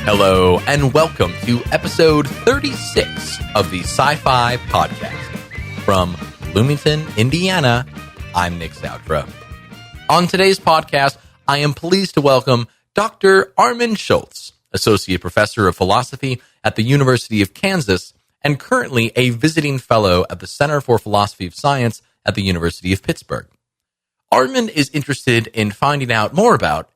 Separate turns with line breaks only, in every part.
Hello, and welcome to episode 36 of the Sci-Fi Podcast. From Bloomington, Indiana, I'm Nick Soudra. On today's podcast, I am pleased to welcome Dr. Armin Schulz, Associate Professor of Philosophy at the University of Kansas, and currently a visiting fellow at the Center for Philosophy of Science at the University of Pittsburgh. Armin is interested in finding out more about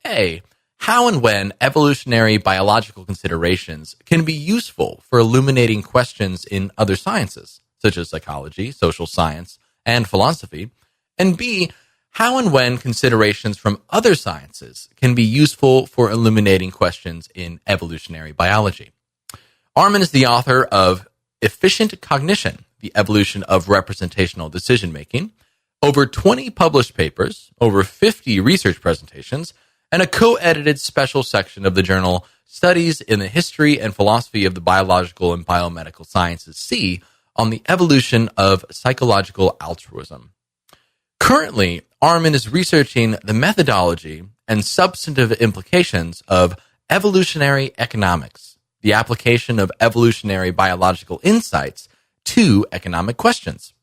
how and when evolutionary biological considerations can be useful for illuminating questions in other sciences, such as psychology, social science, and philosophy, and B, how and when considerations from other sciences can be useful for illuminating questions in evolutionary biology. Armin is the author of Efficient Cognition, the Evolution of Representational Decision-Making, over 20 published papers, over 50 research presentations, and a co-edited special section of the journal Studies in the History and Philosophy of the Biological and Biomedical Sciences C on the Evolution of Psychological Altruism. Currently, Armin is researching the methodology and substantive implications of evolutionary economics, the application of evolutionary biological insights to economic questions.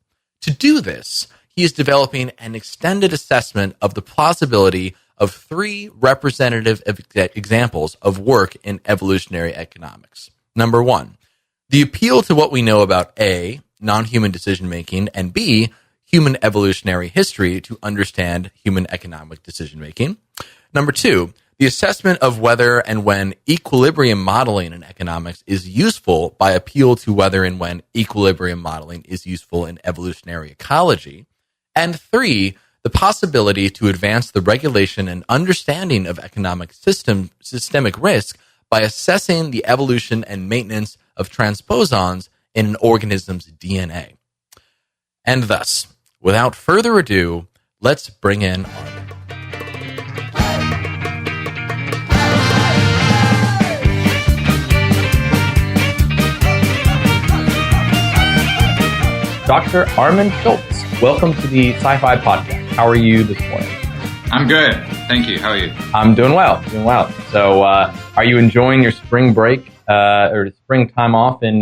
To do this, he is developing an extended assessment of the plausibility of three representative examples of work in evolutionary economics. Number one, the appeal to what we know about A, non-human decision-making, and B, human evolutionary history to understand human economic decision-making. Number two, the assessment of whether and when equilibrium modeling in economics is useful by appeal to whether and when equilibrium modeling is useful in evolutionary ecology. And three, the possibility to advance the regulation and understanding of economic systemic risk by assessing the evolution and maintenance of transposons in an organism's DNA. And thus, without further ado, let's bring in Armin. Dr. Armin Schulz, welcome to the Sci-Fi Podcast. How are you this morning?
I'm good. Thank you. How are you?
I'm doing well. So, are you enjoying your spring break or spring time off in,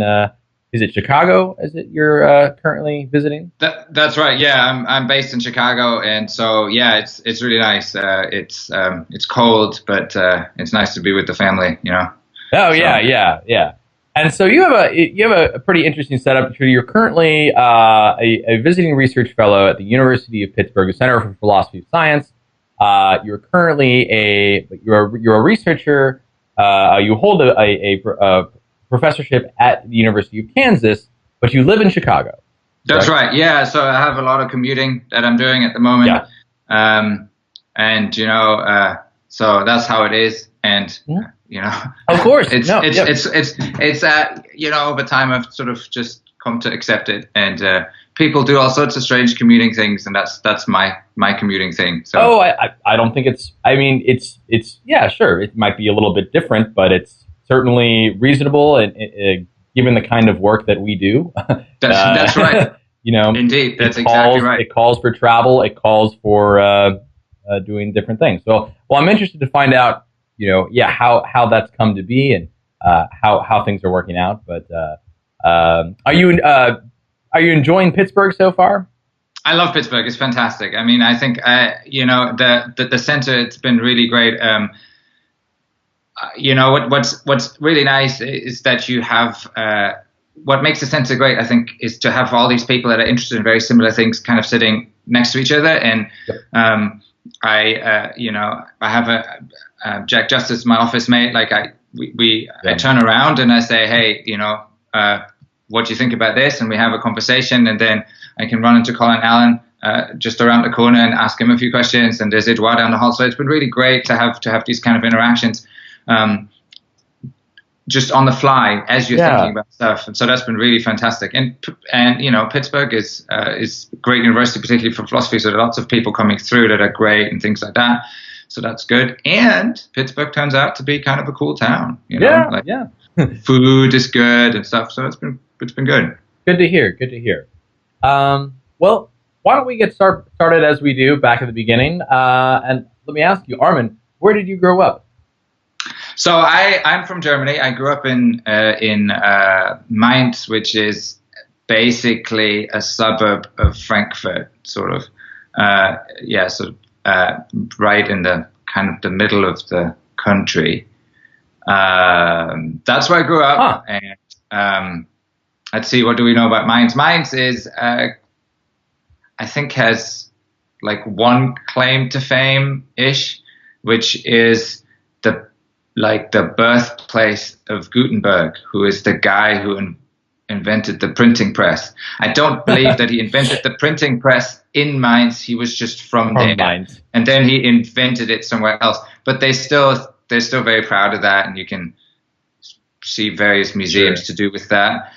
is it Chicago? Is it you're currently visiting?
That's right. Yeah, I'm based in Chicago, and so yeah, it's really nice. It's cold, but it's nice to be with the family. You know.
Oh yeah. And so you have a pretty interesting setup. You're currently a visiting research fellow at the University of Pittsburgh, Center for Philosophy of Science. You're currently you're a researcher. You hold a professorship at the University of Kansas, but you live in Chicago.
That's right. Yeah. So I have a lot of commuting that I'm doing at the moment. Yeah. And so that's how it is. And
of course,
it's over time I've sort of just come to accept it, and people do all sorts of strange commuting things, and that's my commuting thing. So
I don't think it's. I mean, it's yeah, sure, it might be a little bit different, but it's certainly reasonable, and given the kind of work that we do.
That's right. Indeed, that's exactly right.
It calls for travel. It calls for doing different things. So, well, I'm interested to find out. How that's come to be and how things are working out. But are you enjoying Pittsburgh so far?
I love Pittsburgh. It's fantastic. I mean, I think the center. It's been really great. What's really nice is that you have what makes the center great. I think is to have all these people that are interested in very similar things, kind of sitting next to each other. And I have Jack Justice, my office mate. Like I turn around and I say, hey, what do you think about this? And we have a conversation, and then I can run into Colin Allen just around the corner and ask him a few questions. And there's Edouard down the hall. So it's been really great to have these kind of interactions, just on the fly as you're thinking about stuff. And so that's been really fantastic. And Pittsburgh is a great university, particularly for philosophy. So there are lots of people coming through that are great and things like that. So that's good. And Pittsburgh turns out to be kind of a cool town. You know? Food is good and stuff. So it's been good.
Good to hear. Good to hear. Well, why don't we get started as we do back at the beginning? And let me ask you, Armin, where did you grow up?
So I'm from Germany. I grew up in Mainz, which is basically a suburb of Frankfurt, sort of. Right in the kind of the middle of the country. That's where I grew up. Huh. And let's see, what do we know about Mainz? Mainz is, I think, has like one claim to fame-ish, which is the birthplace of Gutenberg, who is the guy who invented the printing press. I don't believe that he invented the printing press in Mainz. He was just from there, Mainz. And then he invented it somewhere else. But they're still very proud of that, and you can see various museums to do with that.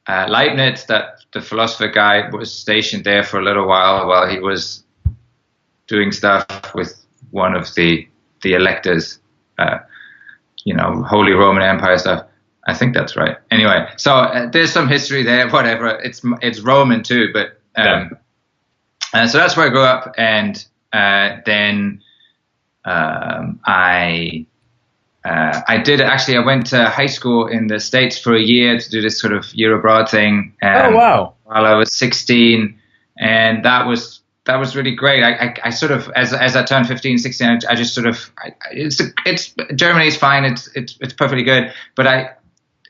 Leibniz, that the philosopher guy, was stationed there for a little while he was doing stuff with one of the electors, Holy Roman Empire stuff. I think that's right. Anyway, so there's some history there. Whatever, it's Roman too, but so that's where I grew up, and then I went to high school in the States for a year to do this sort of year abroad thing. While I was 16, and that was really great. I sort of, as I turned 15, 16, I just sort of, Germany's fine. It's perfectly good, but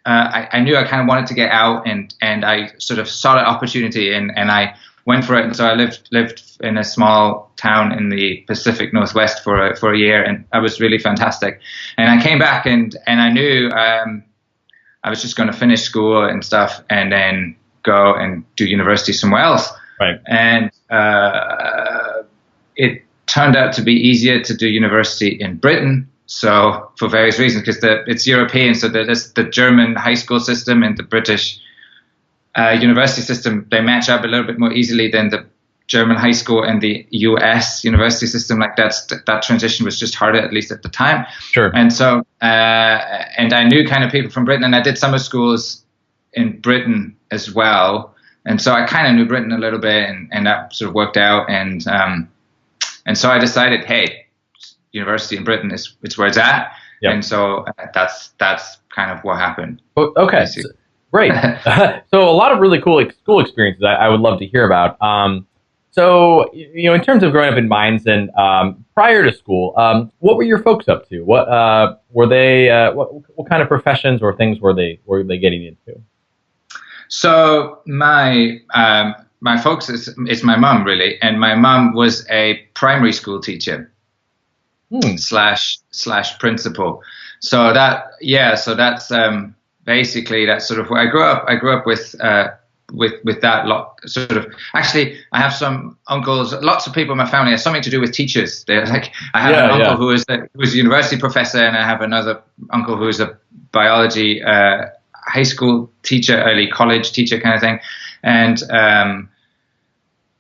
I knew I kind of wanted to get out, and I sort of saw that opportunity, and I went for it. And so I lived in a small town in the Pacific Northwest for a year, and that was really fantastic. And I came back, and I knew I was just going to finish school and stuff, and then go and do university somewhere else. Right. And it turned out to be easier to do university in Britain. So for various reasons, because it's European, so there's the German high school system and the British university system, they match up a little bit more easily than the German high school and the US university system. Like that transition was just harder, at least at the time. Sure. And so, and I knew kind of people from Britain, and I did summer schools in Britain as well. And so I kind of knew Britain a little bit, and that sort of worked out. And so I decided, hey, university in Britain it's where it's at. Yep. And so that's kind of what happened. Okay, great. So a lot of really cool school experiences I would love to hear about. So, in terms of growing up in Mainz and prior to school, what were your folks up to? What were they? What kind of professions or things were they getting into? So my folks is my mom, really, and my mom was a primary school teacher. / principal. So that's basically that's sort of where I grew up. I grew up with that lot, sort of. Actually, I have some uncles. Lots of people in my family have something to do with teachers. They're like, I have an uncle who is a university professor, and I have another uncle who is a biology high school teacher, early college teacher kind of thing. And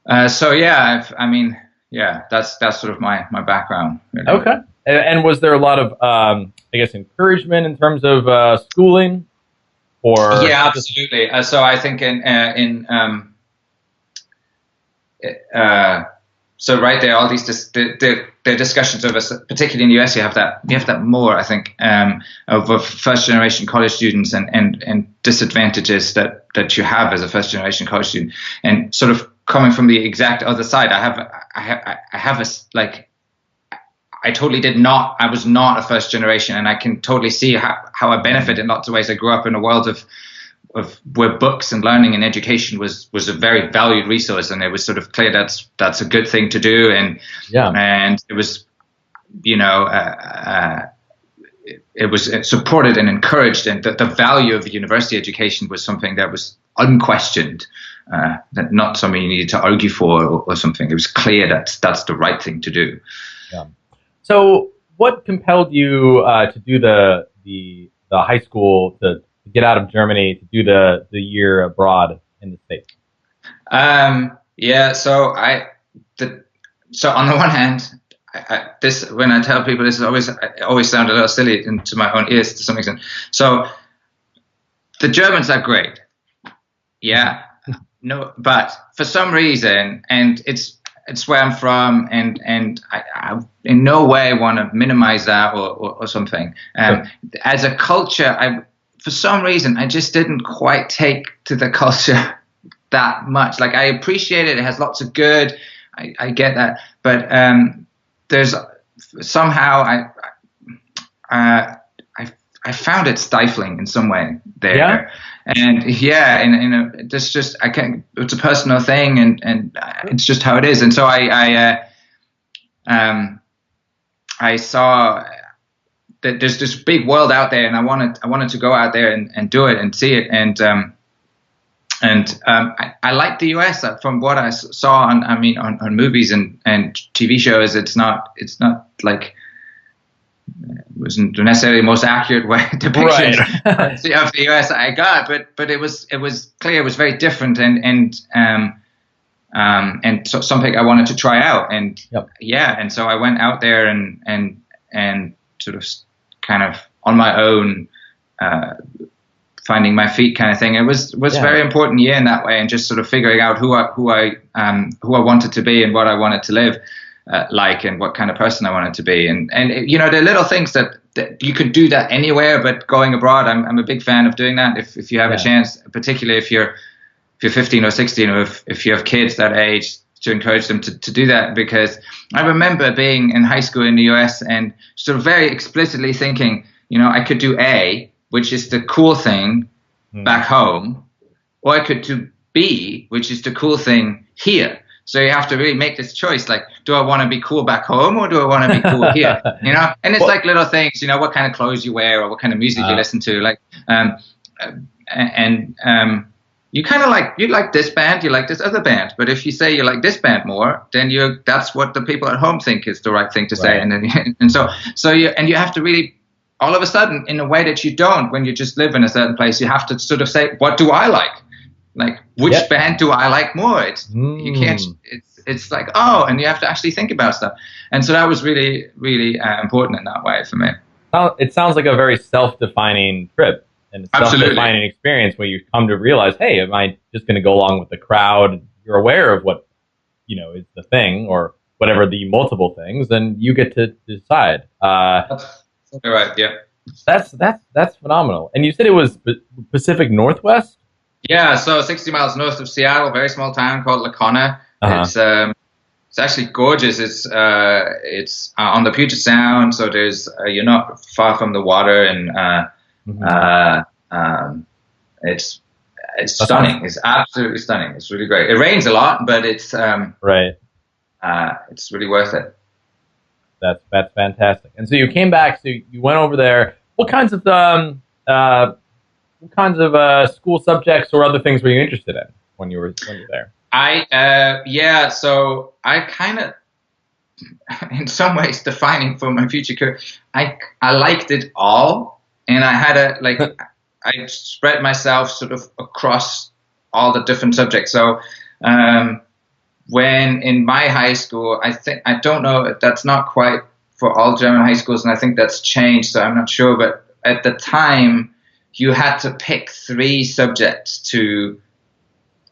that's sort of my background. Really. Okay. And was there a lot of, encouragement in terms of schooling? Or yeah, absolutely. So I think so right there, all these the discussions of us, particularly in the US, you have that more, I think, of first generation college students and disadvantages that you have as a first generation college student, and sort of coming from the exact other side. I was not a first generation, and I can totally see how I benefit in lots of ways. I grew up in a world of where books and learning and education was a very valued resource, and it was sort of clear that's a good thing to do, and it was, it was supported and encouraged, and the value of the university education was something that was unquestioned, that not something you needed to argue for or something. It was clear that that's the right thing to do. Yeah. So, what compelled you to do the high school, to get out of Germany, to do the year abroad in the States? So on the one hand, this, when I tell people this, it always sound a little silly into my own ears to some extent. So the Germans are great. Yeah. No, but for some reason, and it's where I'm from, and I in no way want to minimize that or something. As a culture, for some reason, I just didn't quite take to the culture that much. Like, I appreciate it. It has lots of good. I get that. But there's somehow I found it stifling in some way there.
Yeah.
And it's just, I can't, it's a personal thing, and it's just how it is. And so I saw that there's this big world out there, and I wanted to go out there and do it and see it. And I like the US from what I saw on movies and TV shows. It's not like, it wasn't necessarily the most accurate depiction of the US I got, but it was clear it was very different, and so something I wanted to try out, and and so I went out there and sort of kind of on my own, finding my feet kind of thing. It was a very important year in that way, and just sort of figuring out who I wanted to be and what I wanted to live like, and what kind of person I wanted to be, and you know, the little things that you could do that anywhere, but going abroad, I'm a big fan of doing that. If you have a chance, particularly if you're 15 or 16, or if you have kids that age, to encourage them to do that. Because I remember being in high school in the US and sort of very explicitly thinking, you know, I could do A, which is the cool thing back home, or I could do B, which is the cool thing here. So you have to really make this choice, like, do I want to be cool back home, or do I want to be cool here? You know, and it's like little things, you know, what kind of clothes you wear, or what kind of music you listen to, like, you kind of like, you like this band, you like this other band, but if you say you like this band more, then that's what the people at home think is the right thing to say, and then you have to really, all of a sudden, in a way that you don't when you just live in a certain place, you have to sort of say, what do I like? Like, which band do I like more? You can't. It's like, oh, and you have to actually think about stuff. And so that was really, really important in that way for me.
It sounds like a very self-defining trip and self-defining experience, where you come to realize, hey, am I just going to go along with the crowd? You're aware of what, you know, is the thing, or whatever the multiple things, and you get to decide.
That's right. Yeah.
That's phenomenal. And you said it was Pacific Northwest?
Yeah, so 60 miles north of Seattle, very small town called Lacona. It's actually gorgeous. It's on the Puget Sound, so there's you're not far from the water, and it's stunning. It's absolutely stunning. It's really great. It rains a lot, but it's it's really worth it.
That's fantastic. And so you came back. So you went over there. What kinds of school subjects or other things were you interested in when you were there?
So I kind of, in some ways, defining for my future career, I liked it all, and I had I spread myself sort of across all the different subjects. So when in my high school, I don't know, that's not quite for all German high schools, and I think that's changed, so I'm not sure, but at the time, you had to pick 3 subjects to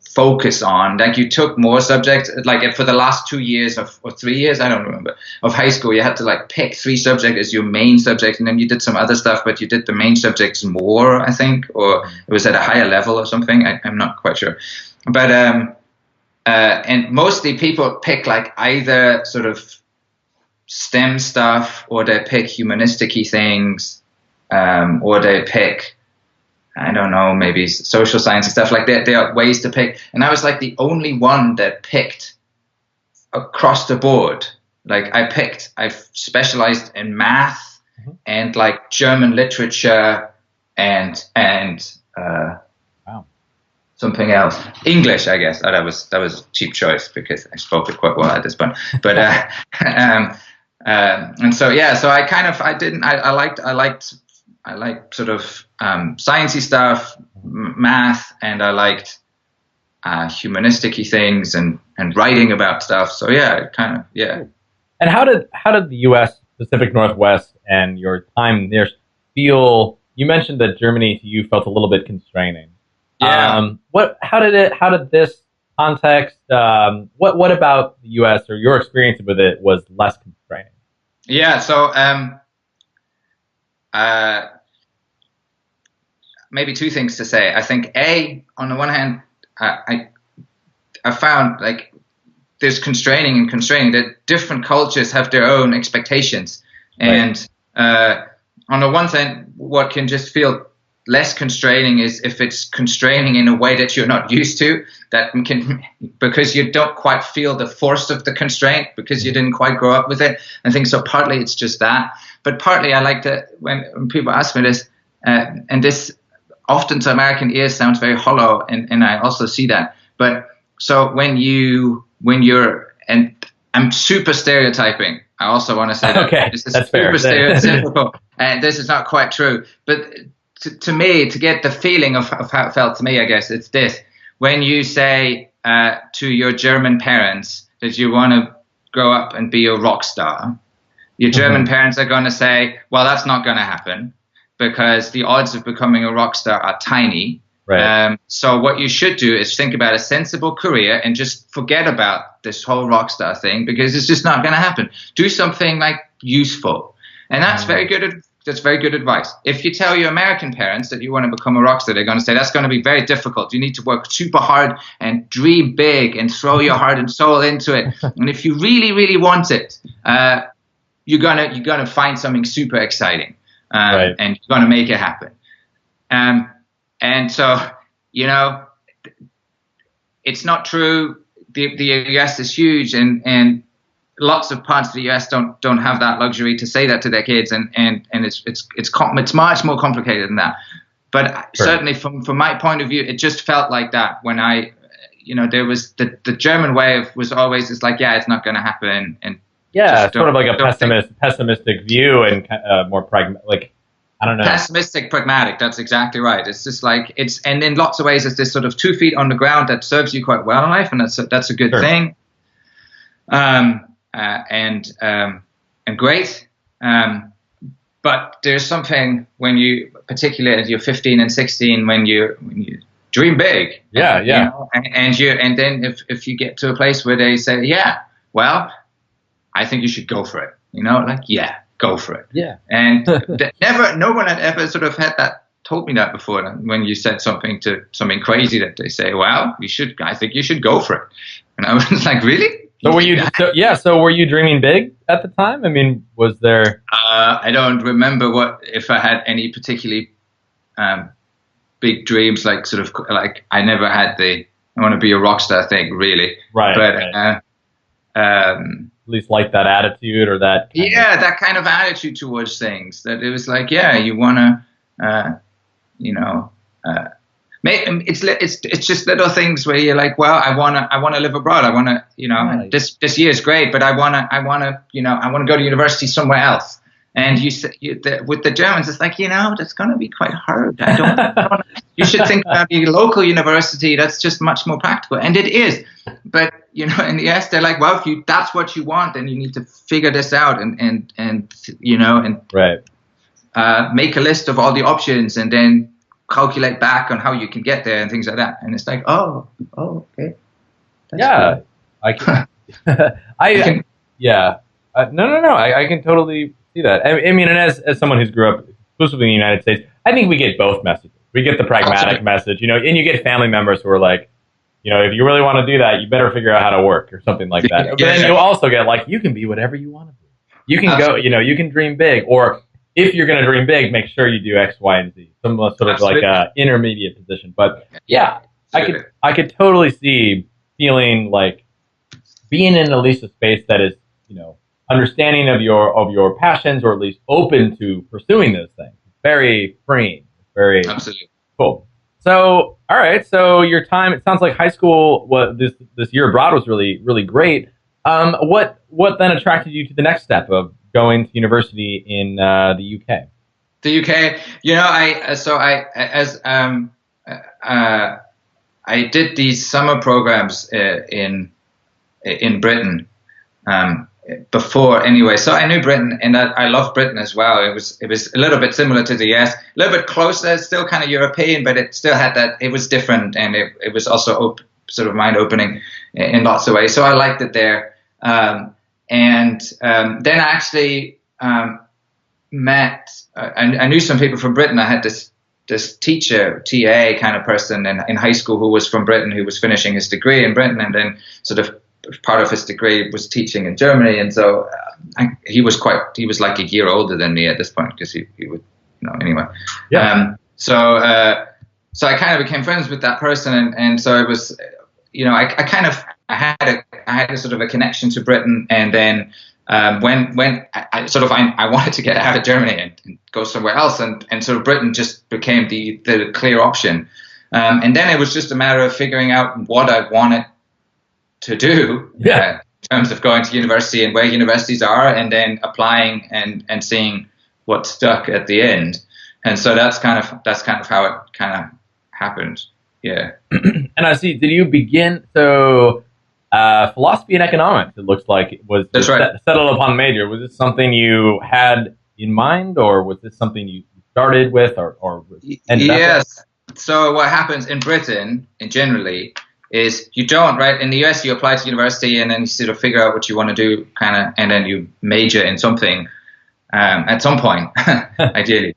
focus on. Like, you took more subjects, like for the last 2 years or 3 years, I don't remember, of high school, you had to like pick 3 subjects as your main subject, and then you did some other stuff, but you did the main subjects more, I think, or it was at a higher level or something. I'm not quite sure. But and mostly people pick like either sort of STEM stuff, or they pick humanistic-y things, or they pick, I don't know, maybe social science and stuff like that. There are ways to pick. And I was like the only one that picked across the board. Like, I specialized in math and like German literature and something else. English, I guess. That was a cheap choice because I spoke it quite well at this point. But and so so I liked sort of sciencey stuff, math, and I liked humanistic-y things and writing about stuff. So
And how did the U.S. Pacific Northwest and your time there feel? You mentioned that Germany to you felt a little bit constraining.
Yeah.
How did this context? What about the U.S. or your experience with it was less constraining?
Yeah. So maybe two things to say. I think on the one hand, I found like there's constraining and constraining, that different cultures have their own expectations. And on the one hand, what can just feel less constraining is if it's constraining in a way that you're not used to, because you don't quite feel the force of the constraint, because you didn't quite grow up with it. I think so partly it's just that, but partly I like to, when people ask me this, and this often to American ears sounds very hollow, and I also see that. But so when you're, and I'm super stereotyping. I also want to say that
okay,
this is
that's
super
fair.
stereotypical, and this is not quite true. But to me, to get the feeling of how it felt to me, I guess it's this: when you say to your German parents that you want to grow up and be a rock star, your German parents are going to say, "Well, that's not going to happen because the odds of becoming a rock star are tiny."
Right.
So what you should do is think about a sensible career and just forget about this whole rock star thing, because it's just not going to happen. Do something like useful. And that's very good. That's very good advice. If you tell your American parents that you want to become a rock star, they're going to say that's going to be very difficult. You need to work super hard and dream big and throw your heart and soul into it. And if you really, really want it, you're gonna find something super exciting, and you're gonna make it happen. And so, it's not true. The US is huge, and lots of parts of the US don't have that luxury to say that to their kids, and it's much more complicated than that. But certainly from my point of view, it just felt like that when there was the German way was always, it's like, yeah, it's not going to happen, and
it's sort of like a pessimistic view and more pragmatic. I don't know.
Pessimistic, pragmatic. That's exactly right. It's just like and in lots of ways, it's this sort of 2 feet on the ground that serves you quite well in life, and that's a good thing. And great. But there's something when you, particularly as you're 15 and 16, when you dream big.
Yeah.
And then if you get to a place where they say, yeah, well, I think you should go for it. Go for it.
Yeah.
And no one had ever sort of told me that before. When you said something crazy, that they say, well, I think you should go for it. And I was like, really?
So were you dreaming big at the time? I mean, was there?
I don't remember if I had any particularly big dreams, like I never had I want to be a rock star thing, really.
Right.
But
at least like that attitude or that.
That kind of attitude towards things, that it was like, you want to, it's just little things where you're like, well, I want to live abroad. I want to, this year is great, but I want to go to university somewhere else. And with the Germans, it's like, that's going to be quite hard. I don't you should think about a local university. That's just much more practical. And it is. But, in the US, they're like, well, if that's what you want, then you need to figure this out and make a list of all the options and then calculate back on how you can get there and things like that. And it's like, oh, okay.
That's cool. No. I can totally see that. I mean, and as someone who's grew up exclusively in the United States, I think we get both messages. We get the pragmatic message, and you get family members who are like, if you really want to do that, you better figure out how to work or something like that. But then you also get like, you can be whatever you want to be. You can go, you can dream big, or if you're going to dream big, make sure you do X, Y, and Z. Some sort of like a intermediate position. But I could totally see feeling like being in at least a space that is, understanding of your passions, or at least open to pursuing those things. It's very freeing. It's very cool. So, all right. So your time, it sounds like high school, this year abroad was really, really great. What then attracted you to the next step of going to university in the UK?
The UK, I did these summer programs in Britain, before anyway. So I knew Britain, and I loved Britain as well. It was a little bit similar to the US, a little bit closer, still kind of European, but it still had that. It was different, and it was also sort of mind opening in lots of ways. So I liked it there. Then I actually met. I knew some people from Britain. I had this teacher, TA kind of person in high school who was from Britain, who was finishing his degree in Britain, and then sort of part of his degree was teaching in Germany. And so he was like a year older than me at this point, because he would, anyway. Yeah. So I kind of became friends with that person, and so it was, I had a sort of a connection to Britain, and then when I wanted to get out of Germany and go somewhere else, and sort of Britain just became the clear option, and then it was just a matter of figuring out what I wanted to do in terms of going to university and where universities are, and then applying and seeing what stuck at the end. And so that's kind of how it kind of happened. Yeah.
And I see. Did you begin philosophy and economics? It looks like it was settled upon major. Was this something you had in mind, or was this something you started with, or ended up with?
Yes. So what happens in Britain, generally, is you don't, right? In the US, you apply to university and then you sort of figure out what you want to do, and then you major in something at some point, ideally.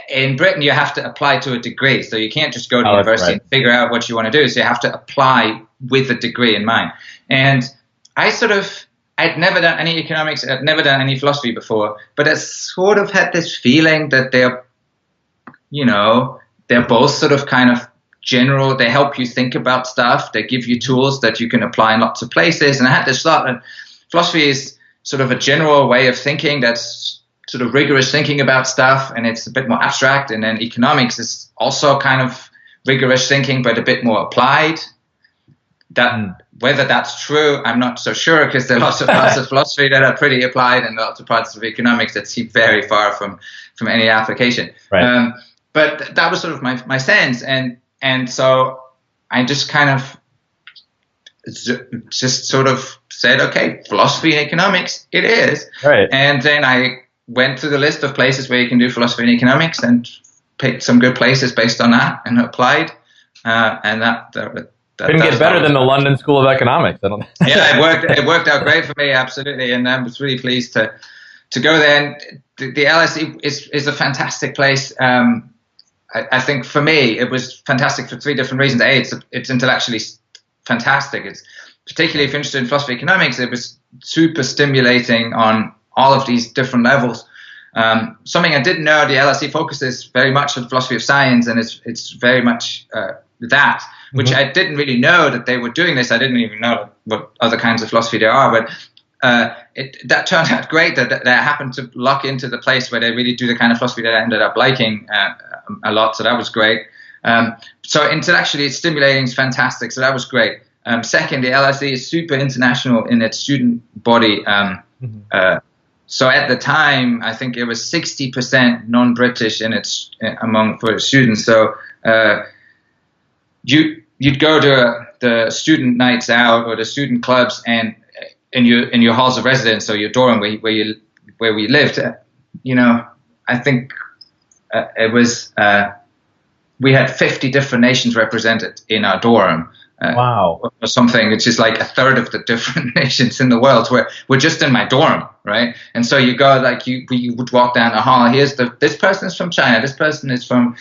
In Britain, you have to apply to a degree, so you can't just go to university and figure out what you want to do. So you have to apply with a degree in mind. And I'd never done any economics, I'd never done any philosophy before, but I sort of had this feeling that they're both sort of kind of general. They help you think about stuff. They give you tools that you can apply in lots of places. And I had this thought that philosophy is sort of a general way of thinking that's sort of rigorous thinking about stuff, and it's a bit more abstract. And then economics is also kind of rigorous thinking, but a bit more applied. Whether that's true, I'm not so sure, because there are lots of parts of philosophy that are pretty applied, and lots of parts of economics that seem very far from any application. Right. But that was sort of my sense, and so I just kind of just sort of said, okay, philosophy and economics, it is. Right. And then I went through the list of places where you can do philosophy and economics, and picked some good places based on that, and applied. And that
couldn't get better than the London School of Economics.
Yeah, it worked out great for me, absolutely, and I was really pleased to go there. And the LSE is a fantastic place. I think for me it was fantastic for three different reasons. It's intellectually fantastic. It's particularly, if you're interested in philosophy economics, it was super stimulating on all of these different levels. Something I didn't know, the LSE focuses very much on philosophy of science, and it's very much that, which I didn't really know that they were doing this. I didn't even know what other kinds of philosophy there are, but that turned out great that I happened to luck into the place where they really do the kind of philosophy that I ended up liking a lot. So that was great. So intellectually it's stimulating, it's fantastic. So that was great. Second, the LSE is super international in its student body. So at the time, I think it was 60% non-British for its students. So you'd go to the student nights out or the student clubs, and in your halls of residence or your dorm where we lived, I think it was we had 50 different nations represented in our dorm.
Wow.
Or something, which is like a third of the different nations in the world. We're just in my dorm, right? And so you go, like you would walk down the hall. This person is from China. This person is from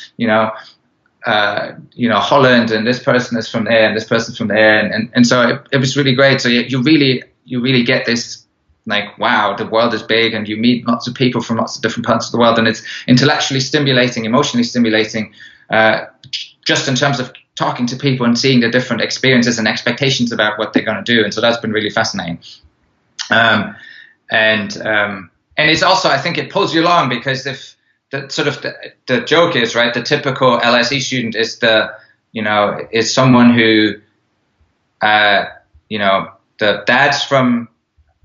Holland, and this person is from there, and this person's from there, and so it was really great. So you really get this, like, wow, the world is big, and you meet lots of people from lots of different parts of the world, and it's intellectually stimulating, emotionally stimulating, just in terms of talking to people and seeing the different experiences and expectations about what they're going to do. And so that's been really fascinating. And it's also, I think it pulls you along, because if the joke is, right, the typical LSE student is someone who, the dad's from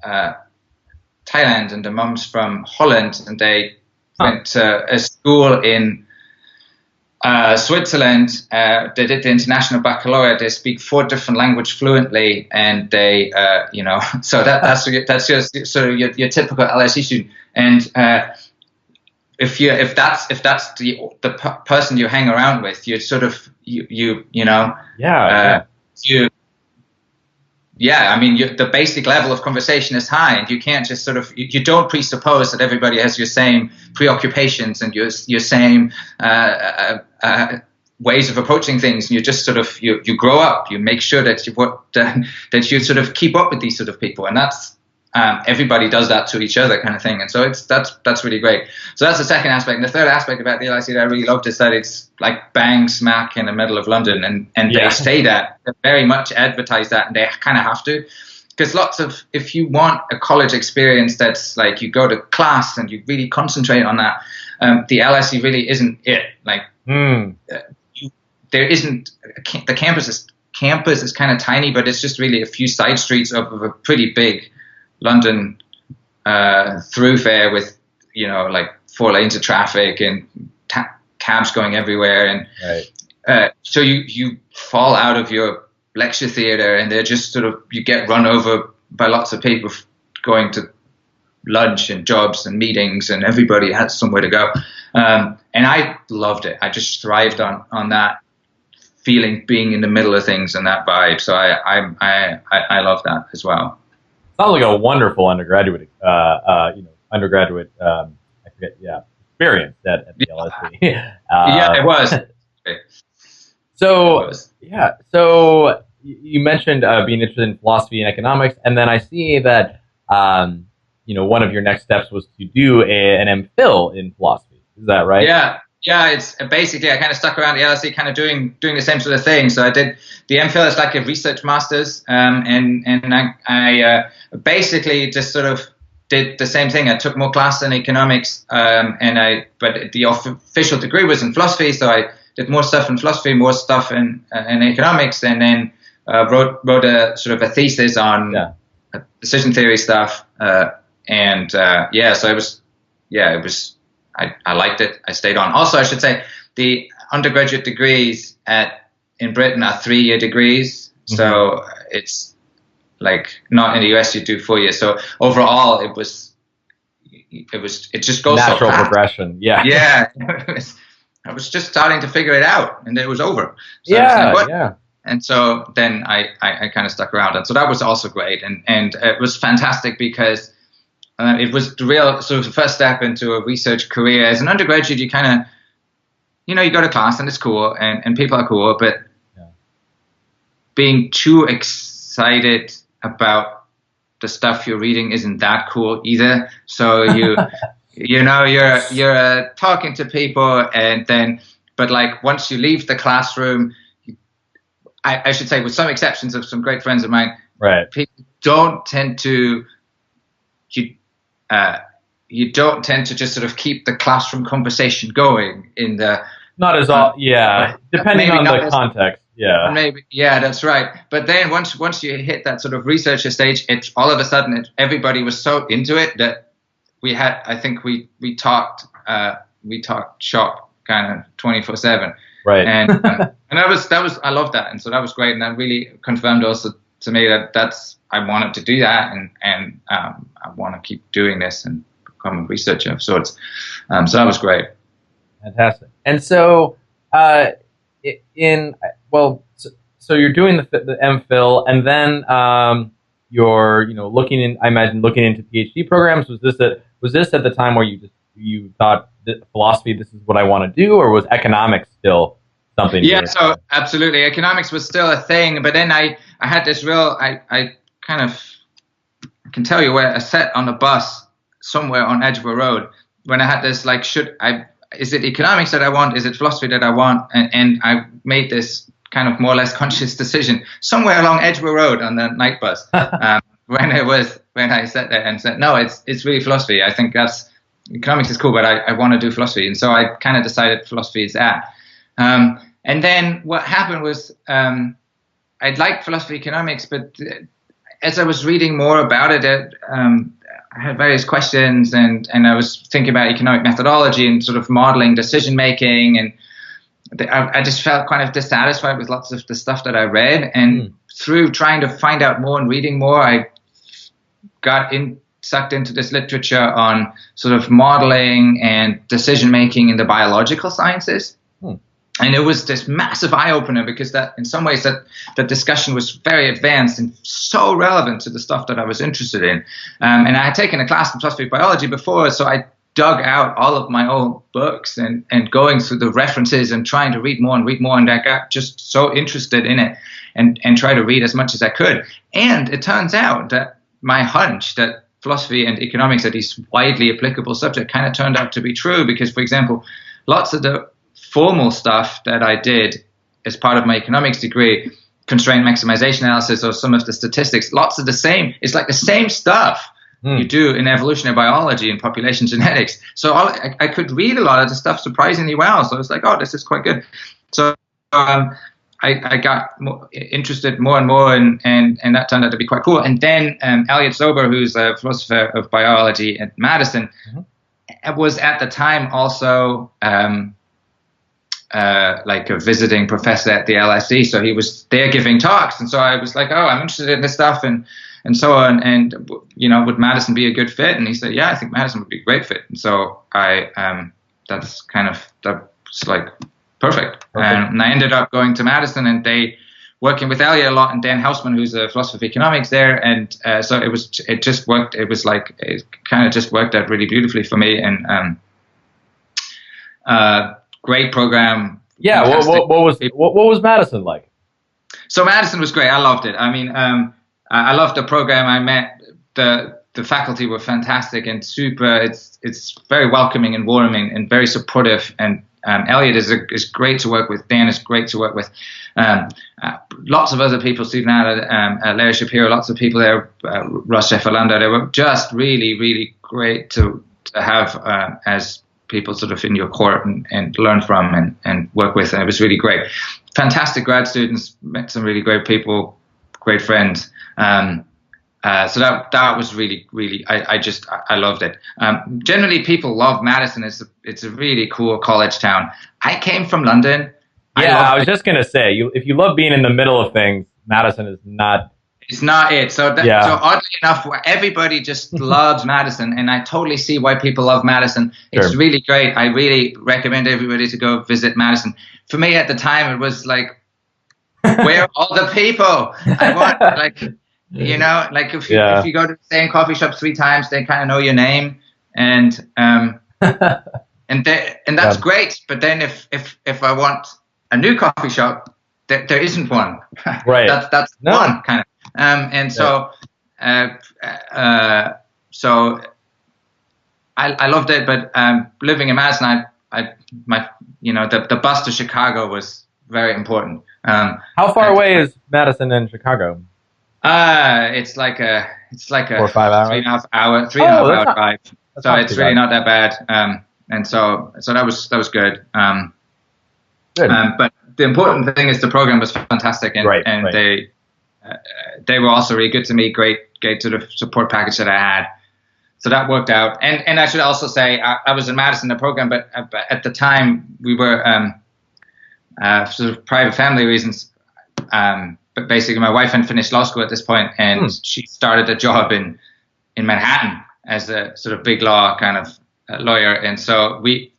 Thailand and the mum's from Holland, and they went to a school in Switzerland, they did the international baccalaureate. They speak 4 different languages fluently, and they, so that's just sort of your typical LSE student. And if that's the person you hang around with, you're sort of I mean, the basic level of conversation is high, and you can't just sort of, you don't presuppose that everybody has your same preoccupations and your same ways of approaching things. And you just sort of, you grow up, you make sure that that you sort of keep up with these sort of people, and that's everybody does that to each other, kind of thing. And so that's really great. So that's the second aspect. And the third aspect about the LSE that I really loved is that it's like bang smack in the middle of London, and they say that, they very much advertise that, and they kind of have to, because if you want a college experience that's like you go to class and you really concentrate on that, the LSE really isn't it. Like there isn't, the campus is kind of tiny, but it's just really a few side streets of a pretty big London thoroughfare with, like 4 lanes of traffic and cabs going everywhere, and so you fall out of your lecture theatre, and they're just sort of, you get run over by lots of people going to lunch and jobs and meetings, and everybody has somewhere to go, and I loved it. I just thrived on that feeling, being in the middle of things and that vibe. So I love that as well.
Sounds like a wonderful undergraduate, experience at the LSE.
It was.
So you mentioned being interested in philosophy and economics, and then I see that one of your next steps was to do an MPhil in philosophy. Is that right?
Yeah. It's basically, I kind of stuck around the LSE, kind of doing the same sort of thing. So I did the MPhil is like a research master's, and I basically just sort of did the same thing. I took more classes in economics, but the official degree was in philosophy, so I did more stuff in philosophy, more stuff in economics, and then wrote a sort of a thesis on decision theory stuff, so it was. I liked it. I stayed on. Also, I should say the undergraduate degrees in Britain are 3-year degrees, so it's like not in the US you do 4 years. So overall, it just goes
natural
so fast.
Progression. Yeah.
I was just starting to figure it out, and then it was over. So And so then I kind of stuck around, and so that was also great, and it was fantastic because it was the real sort of first step into a research career. As an undergraduate, you kind of, you go to class and it's cool, and people are cool, but being too excited about the stuff you're reading isn't that cool either. So you're talking to people, and then, but like once you leave the classroom, I should say, with some exceptions of some great friends of mine, people don't tend to, you don't tend to just sort of keep the classroom conversation going in the...
Not as all, depending on the context,
Maybe, that's right. But then once you hit that sort of researcher stage, it's all of a sudden, everybody was so into it that we talked shop kind of 24/7.
Right.
And that was, I loved that. And so that was great. And that really confirmed also to me that I wanted to do that, and I want to keep doing this and become a researcher of sorts. So that was great.
Fantastic. And so, so you're doing the MPhil, and then you're looking into PhD programs. Was this at the time where you thought that philosophy, this is what I want to do, or was economics still something?
Yeah, so absolutely, economics was still a thing. But then I had this real, I can tell you where I sat on the bus somewhere on Edgware Road when I had this, like, is it economics that I want? Is it philosophy that I want? And I made this kind of more or less conscious decision somewhere along Edgware Road on the night bus when I sat there and said, no, it's really philosophy. I think economics is cool, but I want to do philosophy. And so I kind of decided philosophy is that. And then what happened was I'd liked philosophy economics, but as I was reading more about it, I had various questions, and I was thinking about economic methodology and sort of modeling decision making, I just felt kind of dissatisfied with lots of the stuff that I read, and through trying to find out more and reading more, I got sucked into this literature on sort of modeling and decision making in the biological sciences. And it was this massive eye-opener, because that in some ways that discussion was very advanced and so relevant to the stuff that I was interested in. And I had taken a class in philosophy of biology before, so I dug out all of my old books and going through the references and trying to read more, and I got just so interested in it and try to read as much as I could. And it turns out that my hunch that philosophy and economics are these widely applicable subjects kind of turned out to be true, because, for example, lots of the formal stuff that I did as part of my economics degree, constraint maximization analysis, or some of the statistics, lots of the same, it's like the same stuff you do in evolutionary biology and population genetics. So I could read a lot of the stuff surprisingly well. So I was like, oh, this is quite good. So I got interested more and more, and that turned out to be quite cool. And then Elliot Sober, who's a philosopher of biology at Madison, was at the time also like a visiting professor at the LSE, so he was there giving talks, and so I was like, oh, I'm interested in this stuff, and so on, and would Madison be a good fit? And he said, yeah, I think Madison would be a great fit. And so that's like perfect. And I ended up going to Madison, and they working with Elliot a lot, and Dan Hausman, who's a philosopher of economics there, and so it just worked. It was like it kind of just worked out really beautifully for me, and great program.
Yeah. What was Madison like?
So Madison was great. I loved it. I mean, I loved the program. I met the faculty were fantastic and super. It's very welcoming and warming and very supportive. And Elliot is great to work with. Dan is great to work with. Lots of other people, Stephen Allen, Larry Shapiro, lots of people there, Ross Sheffilander. They were just really, really great to have as people sort of in your court and learn from and work with. And it was really great. Fantastic grad students, met some really great people, great friends. So that was really, really, I loved it. Generally people love Madison. It's a really cool college town. I came from London.
Yeah, I was just going to say, if you love being in the middle of things, Madison is not.
It's not it. So oddly enough, everybody just loves Madison, and I totally see why people love Madison. It's really great. I really recommend everybody to go visit Madison. For me at the time, it was like, where are all the people? I want like if you go to the same coffee shop 3 times, they kind of know your name, and that's great. But then if I want a new coffee shop, there isn't one.
Right.
That's one kind of. So I loved it, but living in Madison, the bus to Chicago was very important.
How far away is Madison and Chicago?
It's like a
4 or 5 hours,
3.5 hour drive. So it's really
bad.
not that bad. And so that was good. But the important thing is the program was fantastic, and they were also really good to me. Great sort of support package that I had. So that worked out. And I should also say I was in Madison, the program, but at the time we were sort of private family reasons. But basically, my wife hadn't finished law school at this point, and she started a job in Manhattan as a sort of big law kind of lawyer. And so we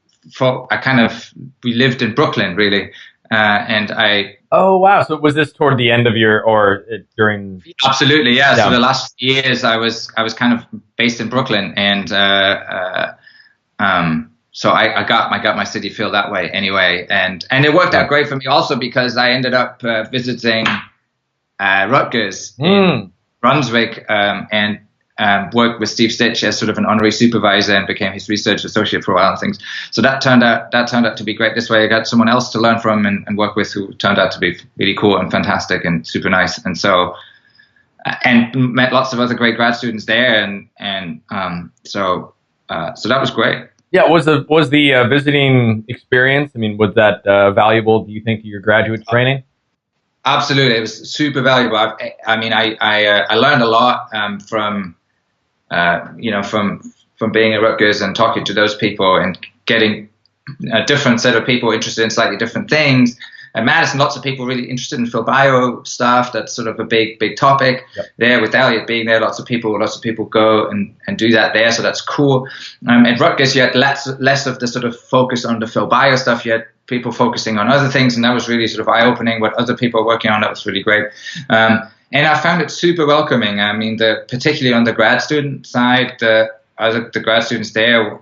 lived in Brooklyn really, and I.
Oh wow! So was this toward the end of during?
Absolutely, yeah. So the last years I was kind of based in Brooklyn, and so I got my city feel that way anyway, and it worked out great for me also because I ended up visiting Rutgers in Brunswick, and worked with Steve Stitch as sort of an honorary supervisor and became his research associate for a while and things. So that turned out to be great. This way I got someone else to learn from and work with who turned out to be really cool and fantastic and super nice. And so and met lots of other great grad students there, and so that was great.
Yeah, was the visiting experience? I mean, was that valuable? Do you think to your graduate training?
Absolutely, it was super valuable. I learned a lot from being at Rutgers and talking to those people and getting a different set of people interested in slightly different things. At Madison, lots of people really interested in Phil Bio stuff. That's sort of a big topic.
Yep.
There, with Elliot being there, lots of people go and do that there. So that's cool. At Rutgers, you had less of the sort of focus on the Phil Bio stuff. You had people focusing on other things, and that was really sort of eye-opening. What other people are working on, that was really great. And I found it super welcoming. I mean, particularly on the grad student side, the grad students there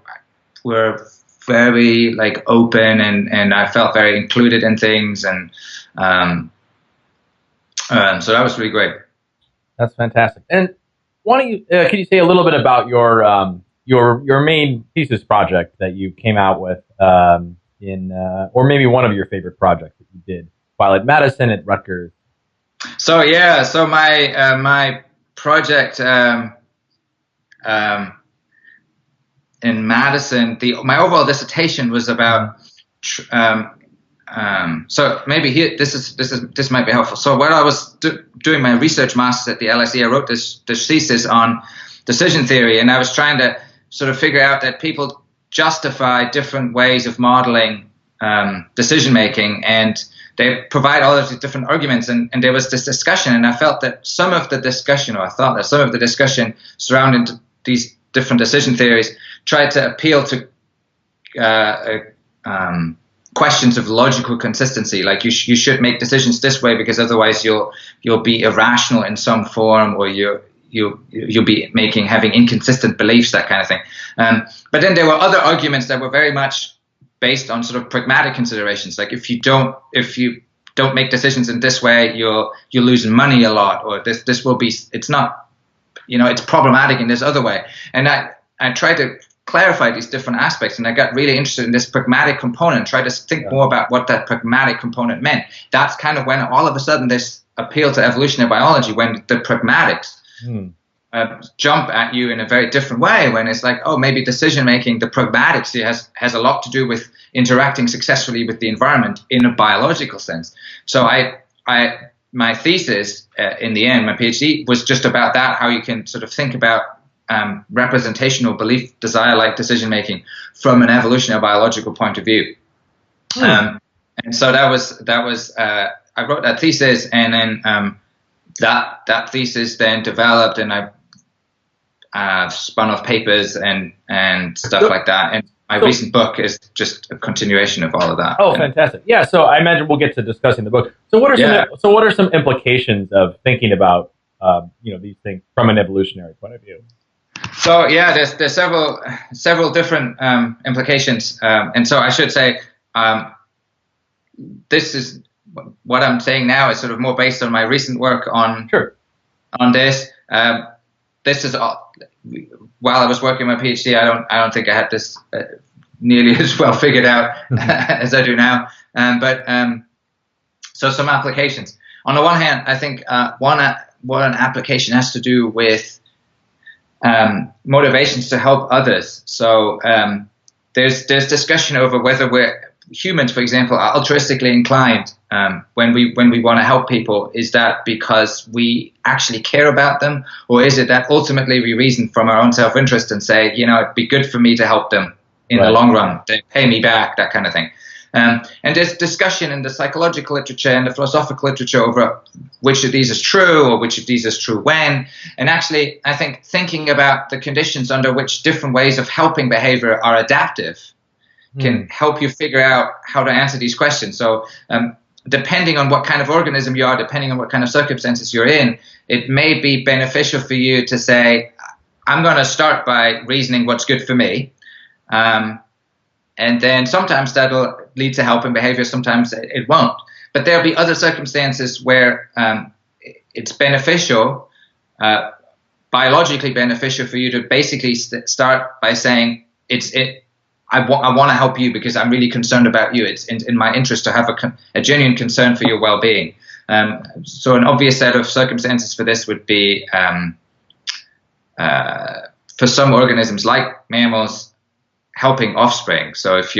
were very like open, and I felt very included in things, and so that was really great.
That's fantastic. And why don't you can you say a little bit about your main thesis project that you came out with or maybe one of your favorite projects that you did while at Madison, at Rutgers?
So my project in Madison, my overall dissertation was about. So maybe here, this might be helpful. So when I was doing my research master's at the LSE, I wrote this thesis on decision theory, and I was trying to sort of figure out that people justify different ways of modeling decision making, and they provide all of these different arguments. And there was this discussion, and I felt that some of the discussion, or I thought that some of the discussion surrounding these different decision theories tried to appeal to questions of logical consistency, like you should make decisions this way because otherwise you'll be irrational in some form, or you'll be having inconsistent beliefs, that kind of thing. But then there were other arguments that were very much based on sort of pragmatic considerations, like if you don't make decisions in this way, you're losing money a lot, or this will be, it's not, it's problematic in this other way. And I tried to clarify these different aspects, and I got really interested in this pragmatic component, tried to think more about what that pragmatic component meant. That's kind of when all of a sudden this appeal to evolutionary biology, when the pragmatics jump at you in a very different way, when it's like, oh, maybe decision making, the pragmatics has a lot to do with interacting successfully with the environment in a biological sense. So my thesis in the end, my PhD, was just about that, how you can sort of think about representational belief desire-like decision-making from an evolutionary biological point of view. And so that was I wrote that thesis, and then that thesis then developed, and I spun off papers and stuff like that. And my recent book is just a continuation of all of that.
Oh, fantastic. Yeah, so I imagine we'll get to discussing the book. So what are some implications of thinking about these things from an evolutionary point of view?
So yeah, there's several different implications, and so I should say this is what I'm saying now is sort of more based on my recent work on this. This is while I was working my PhD, I don't think I had this nearly as well figured out as I do now. So some applications. On the one hand, I think one application has to do with motivations to help others. So there's discussion over whether humans, for example, are altruistically inclined when we want to help people. Is that because we actually care about them, or is it that ultimately we reason from our own self-interest and say, it'd be good for me to help them in the long run, they pay me back, that kind of thing. And there's discussion in the psychological literature and the philosophical literature over which of these is true, or which of these is true when. And actually, I think thinking about the conditions under which different ways of helping behavior are adaptive can help you figure out how to answer these questions. So depending on what kind of organism you are, depending on what kind of circumstances you're in, it may be beneficial for you to say, I'm going to start by reasoning what's good for me. And then sometimes that'll lead to helping behavior, sometimes it won't. But there'll be other circumstances where it's beneficial, biologically beneficial for you to basically start by saying, I want to help you because I'm really concerned about you. It's in my interest to have a genuine concern for your well-being. So an obvious set of circumstances for this would be, for some organisms like mammals, helping offspring. So if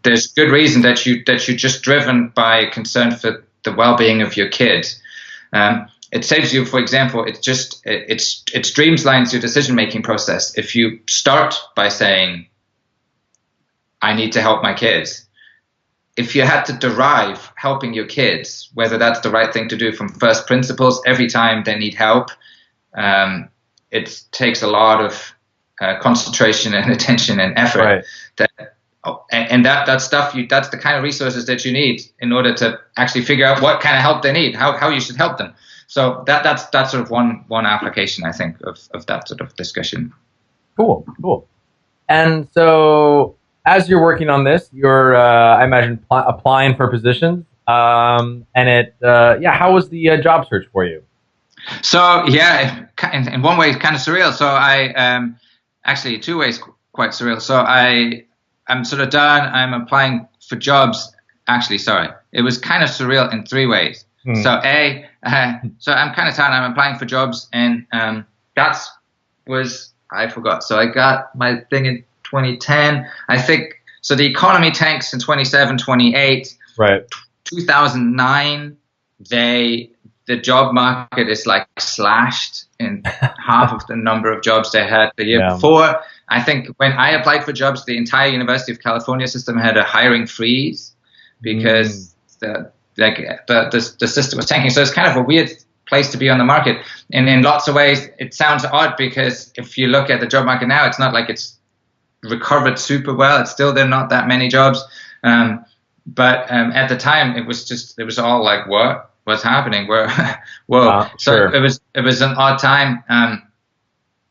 there's good reason that you're just driven by concern for the well-being of your kids. It saves you, for example, it streamlines your decision-making process. If you start by saying, I need to help my kids. If you had to derive helping your kids, whether that's the right thing to do from first principles, every time they need help, it takes a lot of concentration and attention and effort. Right. That stuff, that's the kind of resources that you need in order to actually figure out what kind of help they need, how you should help them. So that's sort of one application, I think, of that sort of discussion.
Cool. And so, as you're working on this, you're, I imagine, applying for positions. How was the job search for you?
So, yeah, in one way, it's kind of surreal. So I, actually, two ways, quite surreal. So I'm sort of done. I'm applying for jobs. Actually, sorry. It was kind of surreal in three ways. So so I'm kind of tired. I'm applying for jobs, and I forgot. So I got my thing in 2010, I think. So the economy tanks in 27, 28.
Right.
2009, the job market is like slashed in half of the number of jobs they had the year before. I think when I applied for jobs, the entire University of California system had a hiring freeze because the system was tanking. So it's kind of a weird place to be on the market. And in lots of ways, it sounds odd because if you look at the job market now, it's not like it's recovered super well. It's still, there are not that many jobs. But at the time, it was all like, what was happening? Whoa. So
sure.
It was an odd time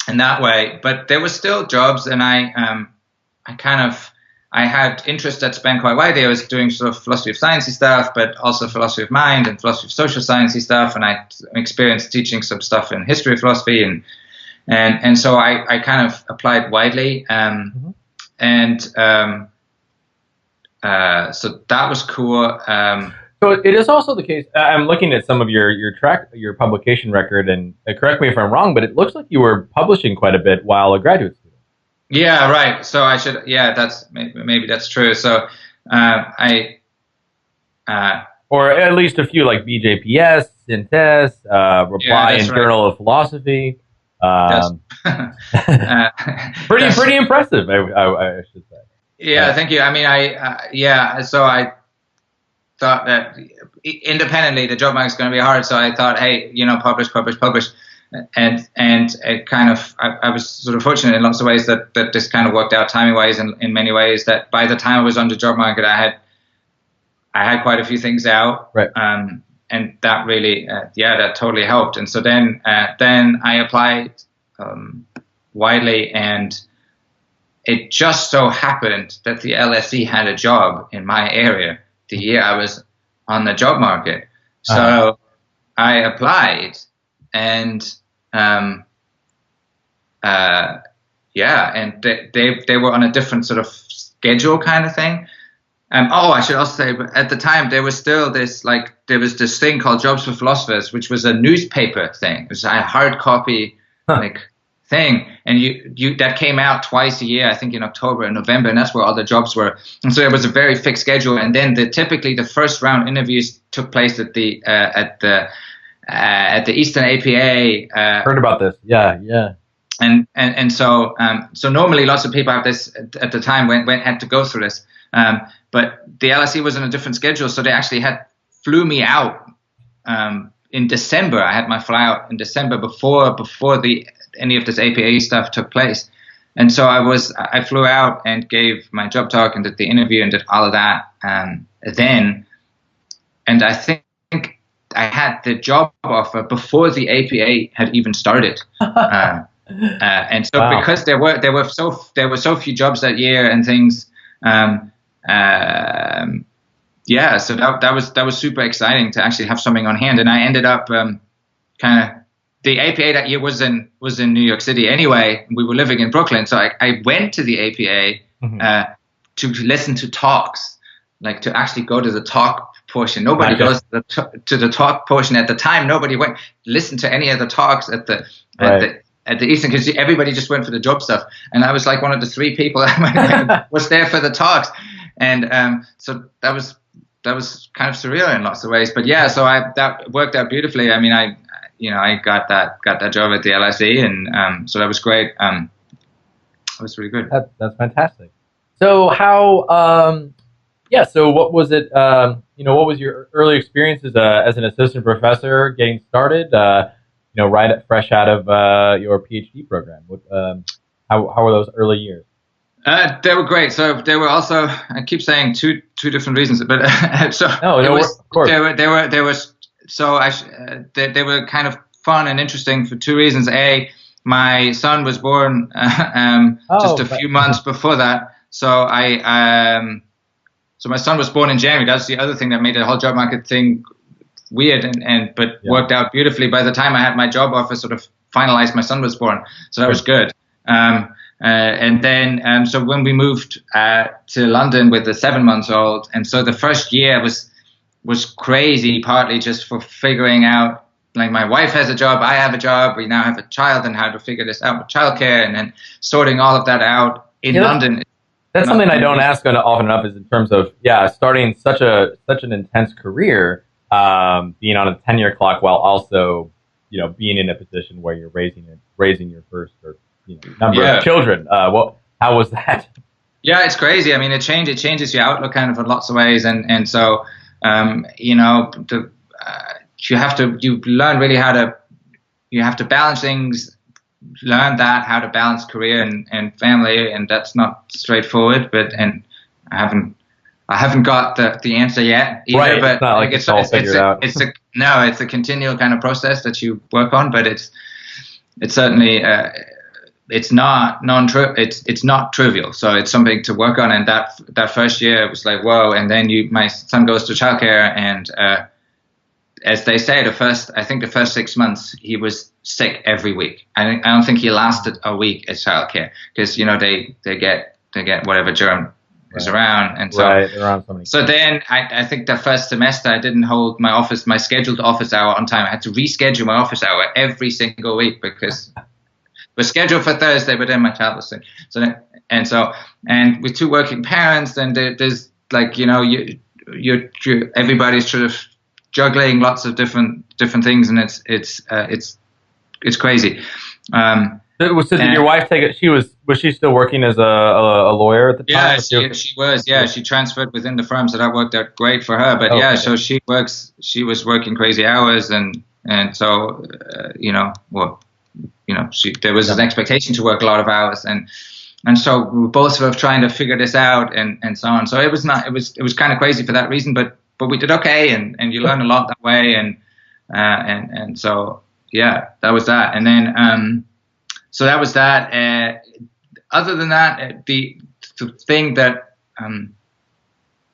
in that way. But there were still jobs, and I had interests that spanned quite widely. I was doing sort of philosophy of sciencey stuff, but also philosophy of mind and philosophy of social sciencey stuff. And I experienced teaching some stuff in history of philosophy, and so I kind of applied widely. So that was cool.
So it is also the case. I'm looking at some of your publication record, and correct me if I'm wrong, but it looks like you were publishing quite a bit while a graduate student.
Yeah, right. So I should. Yeah, maybe that's true. So
or at least a few like BJPS, Syntes, Reply in Journal of Philosophy. Pretty impressive, I should say.
Yeah, thank you. I mean, so I thought that independently the job market is going to be hard. So I thought, hey, publish. And it kind of, I was sort of fortunate in lots of ways that this kind of worked out timing wise, and in many ways that by the time I was on the job market, I had quite a few things out.
Right.
And that really, that totally helped. And so then I applied widely, and it just so happened that the LSE had a job in my area the year I was on the job market. So I applied, and and they were on a different sort of schedule kind of thing. I should also say, but at the time there was this thing called Jobs for Philosophers, which was a newspaper thing. It was a hard copy thing, and you that came out twice a year, I think in October and November, and that's where all the jobs were. And so it was a very fixed schedule. And then typically the first round interviews took place at the Eastern APA.
Heard about this? Yeah.
And so normally lots of people at the time had to go through this. But the LSE was on a different schedule, so they actually flew me out in December. I had my fly out in December before any of this APA stuff took place. And so I flew out and gave my job talk and did the interview and did all of that. And I think I had the job offer before the APA had even started. And so wow. Because there were so few jobs that year and things, so that was super exciting to actually have something on hand. And I ended up the APA that year was in New York City anyway. We were living in Brooklyn, so I went to the APA to listen to talks, like to actually go to the talk portion. Nobody goes to the talk portion at the time. Nobody went listen to any of the talks at the Eastern, because everybody just went for the job stuff. And I was like one of the three people that was there for the talks. And so that was kind of surreal in lots of ways. But yeah, so that worked out beautifully. I mean, I got that job at the LSE, and so that was great. It was really good.
That's fantastic. So how, so what was it, what was your early experience as an assistant professor getting started, fresh out of your PhD program? How were those early years?
They were great. So they were also, I keep saying two different reasons, but of course. They were kind of fun and interesting for two reasons. A, my son was born just a few months before that. So so my son was born in January. That's the other thing that made the whole job market thing weird but worked out beautifully. By the time I had my job offer sort of finalized, my son was born. So that was good. And then, so when we moved to London with the 7-month-old, and so the first year was crazy, partly just for figuring out, like, my wife has a job, I have a job, we now have a child, and how to figure this out with childcare, and then sorting all of that out in London.
That's something I don't ask often enough, is in terms of starting such an intense career, being on a 10-year clock while also being in a position where you're raising your first number of children. How was that?
Yeah, it's crazy. I mean, it changes your outlook kind of in lots of ways, and so you learn really you have to balance things. Learn how to balance career and family, and that's not straightforward. And I haven't got the answer yet either.
Right.
But
it's not like it's all figured out.
It's a continual kind of process that you work on, but it's certainly it's not trivial. So it's something to work on. And that first year it was like, whoa. And then my son goes to childcare, and as they say, the first 6 months he was sick every week. I don't think he lasted a week at childcare, because they get whatever germ is around, and so
around so many.
So then I think the first semester I didn't hold my scheduled office hour on time. I had to reschedule my office hour every single week because it was scheduled for Thursday, but then my child was sick. And with two working parents, then there's like everybody's sort of juggling lots of different things, and it's crazy.
So did your wife take it? Was she still working as a lawyer at the time?
Yeah, she was. Yeah, she transferred within the firm, so that worked out great for her. But so she was working crazy hours, and so there was an expectation to work a lot of hours, and so we were both sort of trying to figure this out, and so on. So it was kind of crazy for that reason, but we did okay, and you learn a lot that way, and so that was that, and then so that was that. Other than that, the thing that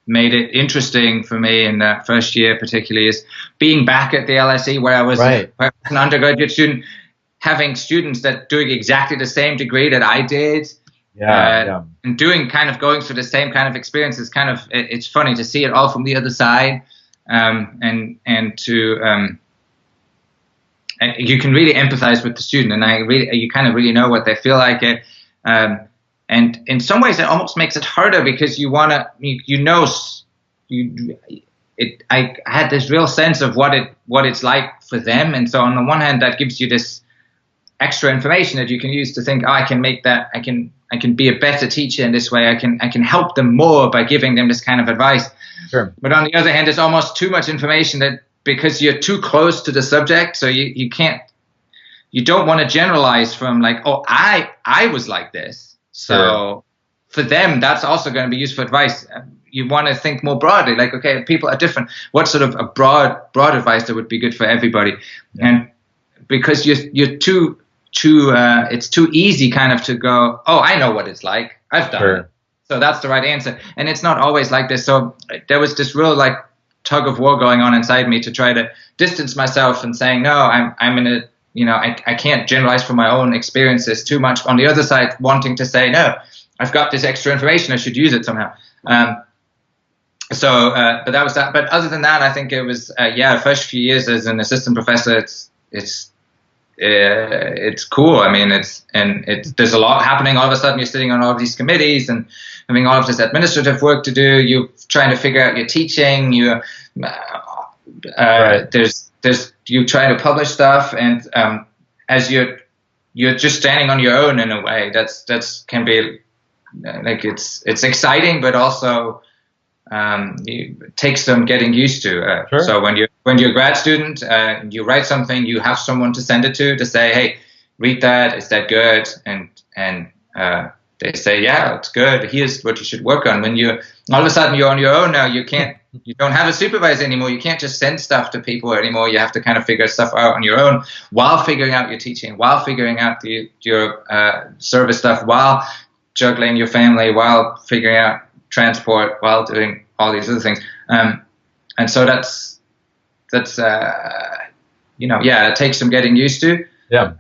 made it interesting for me in that first year particularly is being back at the LSE, where I was an undergraduate student, having students that doing exactly the same degree that I did. And going through the same kind of experiences. It's funny to see it all from the other side, and to you can really empathize with the student, and you kind of really know what they feel like. And in some ways, it almost makes it harder because I had this real sense of what it's like for them, and so on the one hand, that gives you this extra information that you can use to think, I can make that, I can be a better teacher in this way. I can help them more by giving them this kind of advice.
Sure.
But on the other hand, it's almost too much information that because you're too close to the subject, so you don't want to generalize from like, oh, I was like this. So for them, that's also going to be useful advice. You want to think more broadly, like, okay, people are different. What sort of a broad advice that would be good for everybody? Yeah. And because you're too it's too easy kind of to go, oh, I know what it's like. I've done it. So that's the right answer. And it's not always like this. So there was this real like tug of war going on inside me to try to distance myself and saying, no, I'm in a, I can't generalize from my own experiences too much. On the other side, wanting to say, no, I've got this extra information. I should use it somehow. But that was that. But other than that, I think it was, first few years as an assistant professor, it's cool. I mean, there's a lot happening. All of a sudden, you're sitting on all of these committees and having all of this administrative work to do. You're trying to figure out your teaching. There's you try to publish stuff, and as you're just standing on your own in a way. That's can be like it's exciting, but also it takes some getting used to.
Sure.
So when you're a grad student, you write something, you have someone to send it to say, hey, read that. Is that good? And they say, yeah, it's good. Here's what you should work on. When all of a sudden you're on your own now, you don't have a supervisor anymore. You can't just send stuff to people anymore. You have to kind of figure stuff out on your own while figuring out your teaching, while figuring out your service stuff, while juggling your family, while figuring out transport, while doing all these other things. And so that's it takes some getting used to.
Yeah.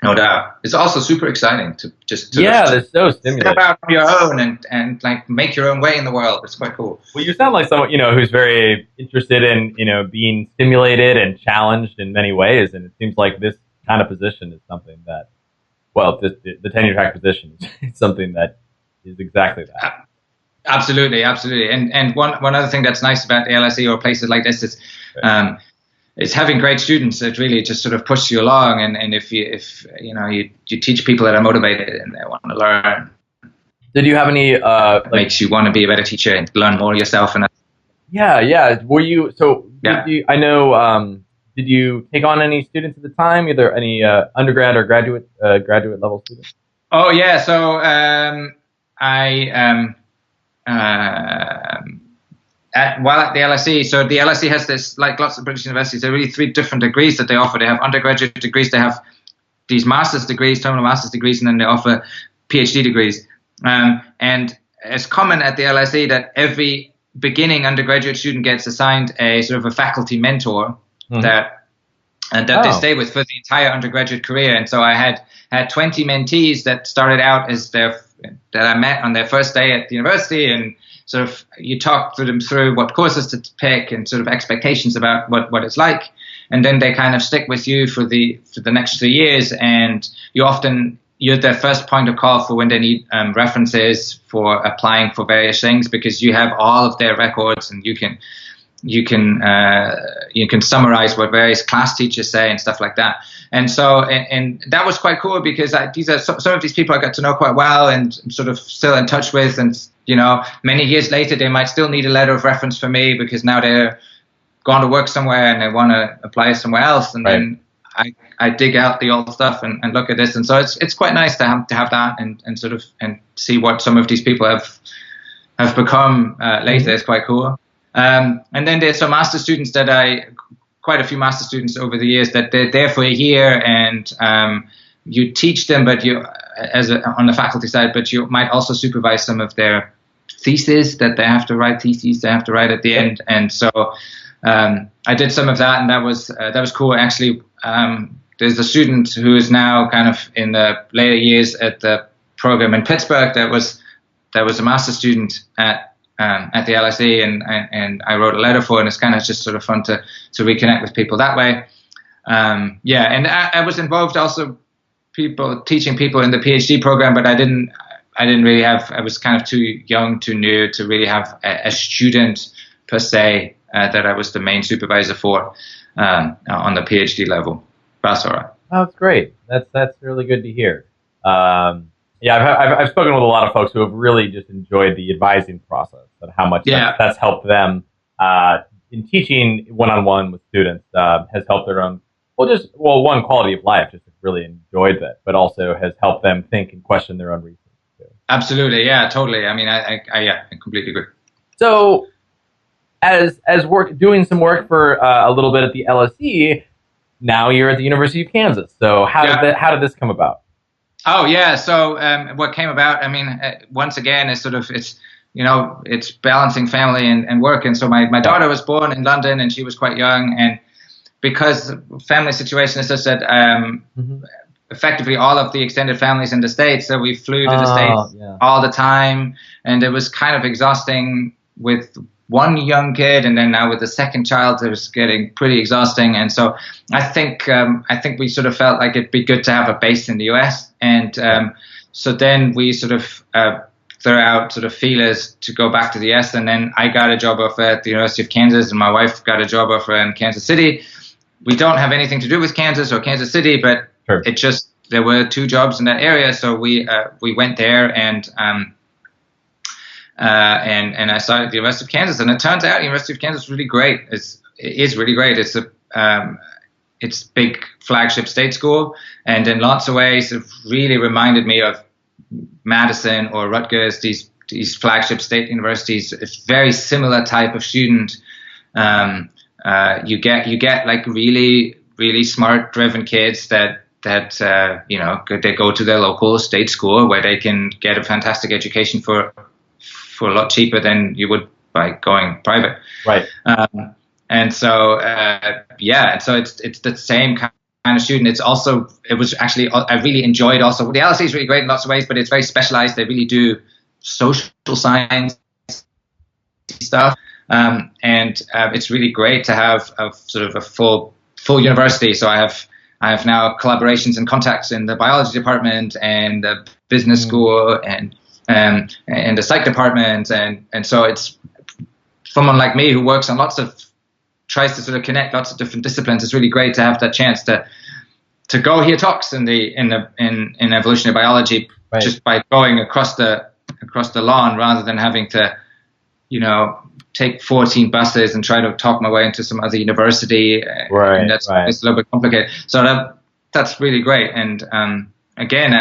No doubt. It's also super exciting to just
they're so stimulating.
Step out on your own and like make your own way in the world. It's quite cool.
Well, you sound like someone, who's very interested in, being stimulated and challenged in many ways. And it seems like this kind of position is something that, the tenure track position is something that is exactly that.
Absolutely. And one other thing that's nice about the LSE or places like this is, it's having great students that really just sort of push you along. And if you teach people that are motivated and they want to learn.
Did you have any
makes you want to be a better teacher and learn more yourself? And
yeah. Were you I know? Did you take on any students at the time? Either any undergrad or graduate level students?
Oh yeah. So while at the LSE, so the LSE has this, like lots of British universities, there are really 3 different degrees that they offer. They have undergraduate degrees, they have these master's degrees, terminal master's degrees, and then they offer PhD degrees. And it's common at the LSE that every beginning undergraduate student gets assigned a sort of a faculty mentor that they stay with for the entire undergraduate career. And so I had 20 mentees that started out as that I met on their first day at the university, and sort of you talk to them through what courses to pick and sort of expectations about what it's like, and then they kind of stick with you for the next 3 years, and you're their first point of call for when they need references for applying for various things, because you have all of their records and you can summarize what various class teachers say and stuff like that. And so, and that was quite cool, because these are some of these people I got to know quite well and sort of still in touch with. And, many years later, they might still need a letter of reference for me because now they're gone to work somewhere and they want to apply somewhere else. And then I dig out the old stuff and look at this. And so it's quite nice to have that and sort of and see what some of these people have become later. It's quite cool. And then there's some master students quite a few master students over the years that they're there for a year, and you teach them, but on the faculty side, but you might also supervise some of their theses that they have to write at the end. And so I did some of that, and that was cool. Actually, there's a student who is now kind of in the later years at the program in Pittsburgh that was a master student at the LSE, and I wrote a letter for it, and it's kind of just sort of fun to reconnect with people that way. And I was involved also teaching people in the PhD program, but I didn't really I was kind of too young, too new to really have a student per se that I was the main supervisor for on the PhD level. That's all right.
Oh, that's great. That's really good to hear. I've spoken with a lot of folks who have really just enjoyed the advising process and how much that's helped them in teaching one-on-one with students. Has helped their own, one, quality of life, just really enjoyed that, but also has helped them think and question their own reasons too.
Absolutely, yeah, totally. I mean, I completely agree.
So, as doing some work for a little bit at the LSE, now you're at the University of Kansas. So how did this come about?
Oh yeah, so what came about? I mean, once again, it's balancing family and work. And so my daughter was born in London, and she was quite young, and because the family situation is such that effectively all of the extended families in the States, so we flew to the States all the time, and it was kind of exhausting with one young kid, and then now with the second child, it was getting pretty exhausting. And so I think we sort of felt like it'd be good to have a base in the US, and so then we sort of threw out sort of feelers to go back to the US, and then I got a job offer at the University of Kansas, and my wife got a job offer in Kansas City. We don't have anything to do with Kansas or Kansas City, but it just there were 2 jobs in that area, so we went there and I started at the University of Kansas, and it turns out the University of Kansas is really great. It is really great. It's big flagship state school, and in lots of ways, it really reminded me of Madison or Rutgers. These flagship state universities. It's very similar type of student. You get like really smart, driven kids that they go to their local state school where they can get a fantastic education for a lot cheaper than you would by going private.
Right.
And so it's the same kind of student. I really enjoyed also. The LSE is really great in lots of ways, but it's very specialized. They really do social science stuff. And it's really great to have a sort of a full university. So I have now collaborations and contacts in the biology department and the business school and the psych department, and so it's someone like me who works on tries to sort of connect lots of different disciplines. It's really great to have that chance to go hear talks in evolutionary biology, right, just by going across the lawn rather than having to take 14 buses and try to talk my way into some other university.
Right,
and it's a little bit complicated. So that's really great. And again,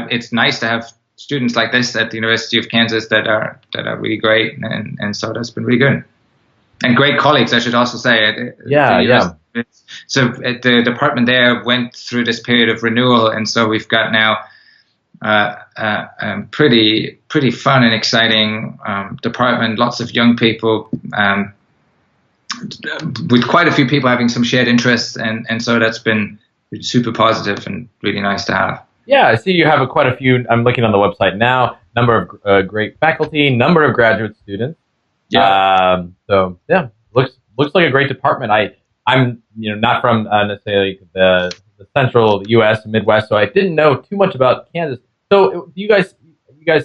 it's nice to have students like this at the University of Kansas that are really great, and so that's been really good. And great colleagues, I should also say.
Yeah.
So the department there went through this period of renewal, and so we've got now pretty fun and exciting department. Lots of young people, with quite a few people having some shared interests, and so that's been super positive and really nice to have.
Yeah, I see you have quite a few. I'm looking on the website now. Number of great faculty, number of graduate students. Yeah. So yeah, looks like a great department. I'm not from necessarily the central U.S. Midwest, so I didn't know too much about Kansas. So you guys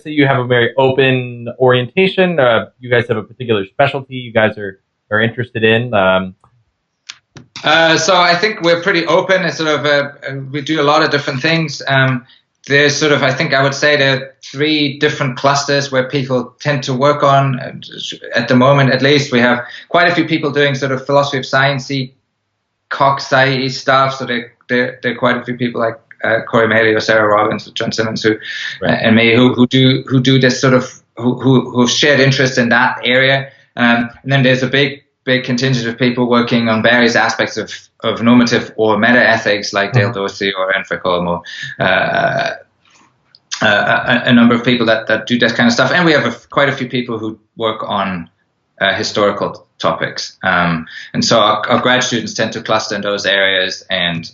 say you have a very open orientation. You guys have a particular specialty you guys are interested in.
So I think we're pretty open. It's sort of we do a lot of different things. There's sort of, I think I would say, there are 3 different clusters where people tend to work on. At the moment, at least, we have quite a few people doing sort of philosophy of sciencey, Cox-sci stuff. So there are quite a few people like Corey Maley or Sarah Robbins or John Simmons and me who do this sort of who have shared interest in that area. And then there's a big contingent of people working on various aspects of normative or meta-ethics, like Dale Dorsey or Enfer Colm, or a number of people that do that kind of stuff. And we have quite a few people who work on historical topics. And so our grad students tend to cluster in those areas, and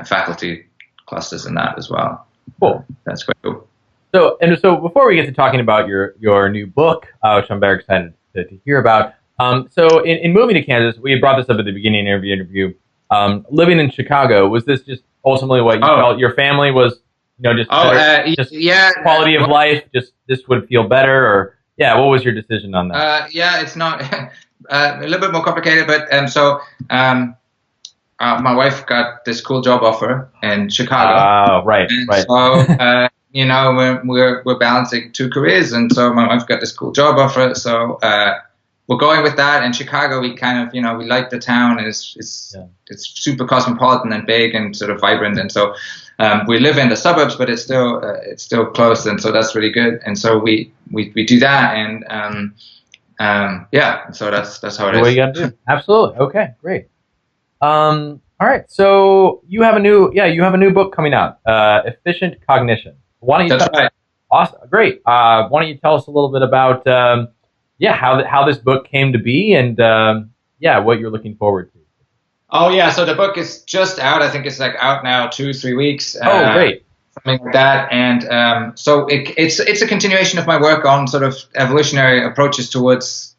faculty clusters in that as well.
Cool.
That's quite cool.
So before we get to talking about your new book, which I'm very excited to hear about, so in moving to Kansas, we brought this up at the beginning of the interview. Living in Chicago, was this just ultimately what you felt your family was, just quality of life, just this would feel better, or what was your decision on that?
It's not a little bit more complicated, but my wife got this cool job offer in Chicago.
Right.
So we're balancing 2 careers, and so my wife got this cool job offer. So we're going with that. In Chicago, we kind of, we like the town. It's super cosmopolitan and big and sort of vibrant. And so we live in the suburbs, but it's still close. And so that's really good. And so we do that. And so that's how it is.
What you got to do. Absolutely. Okay, great. All right. So you have a new book coming out, Efficient Cognition. Why don't you
That's right.
Awesome. Great. Why don't you tell us a little bit about, how this book came to be, and what you're looking forward to.
Oh yeah, so the book is just out. I think it's like out now 2-3 weeks.
Great.
Something like that. And so it's a continuation of my work on sort of evolutionary approaches towards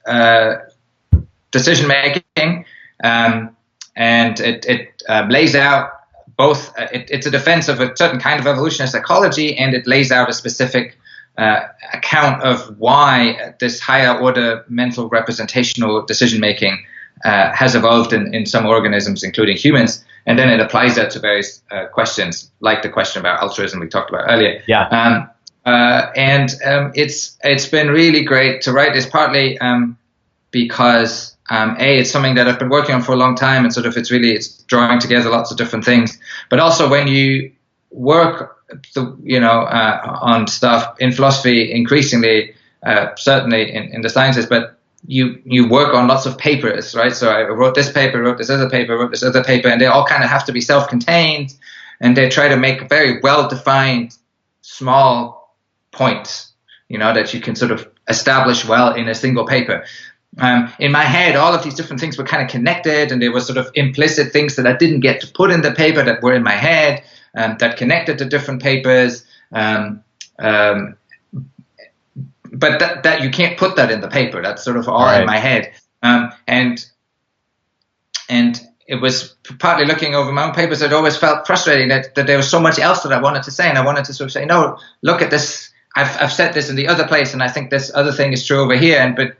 decision making, and it lays out both. It's a defense of a certain kind of evolutionary psychology, and it lays out a specific account of why this higher order mental representational decision making has evolved in some organisms, including humans, and then it applies that to various questions, like the question about altruism we talked about earlier.
Yeah.
It's been really great to write this, partly because it's something that I've been working on for a long time, and sort of it's drawing together lots of different things. But also when you work on stuff in philosophy, increasingly, certainly in the sciences, but you work on lots of papers, right? So I wrote this paper, wrote this other paper, wrote this other paper, and they all kind of have to be self-contained, and they try to make very well-defined small points, that you can sort of establish well in a single paper. In my head, all of these different things were kind of connected, and there were sort of implicit things that I didn't get to put in the paper that were in my head, that connected to different papers. But that you can't put that in the paper. That's sort of all right in my head. And it was partly looking over my own papers. I'd always felt frustrating that there was so much else that I wanted to say, and I wanted to sort of say, no, look at this. I've said this in the other place, and I think this other thing is true over here. But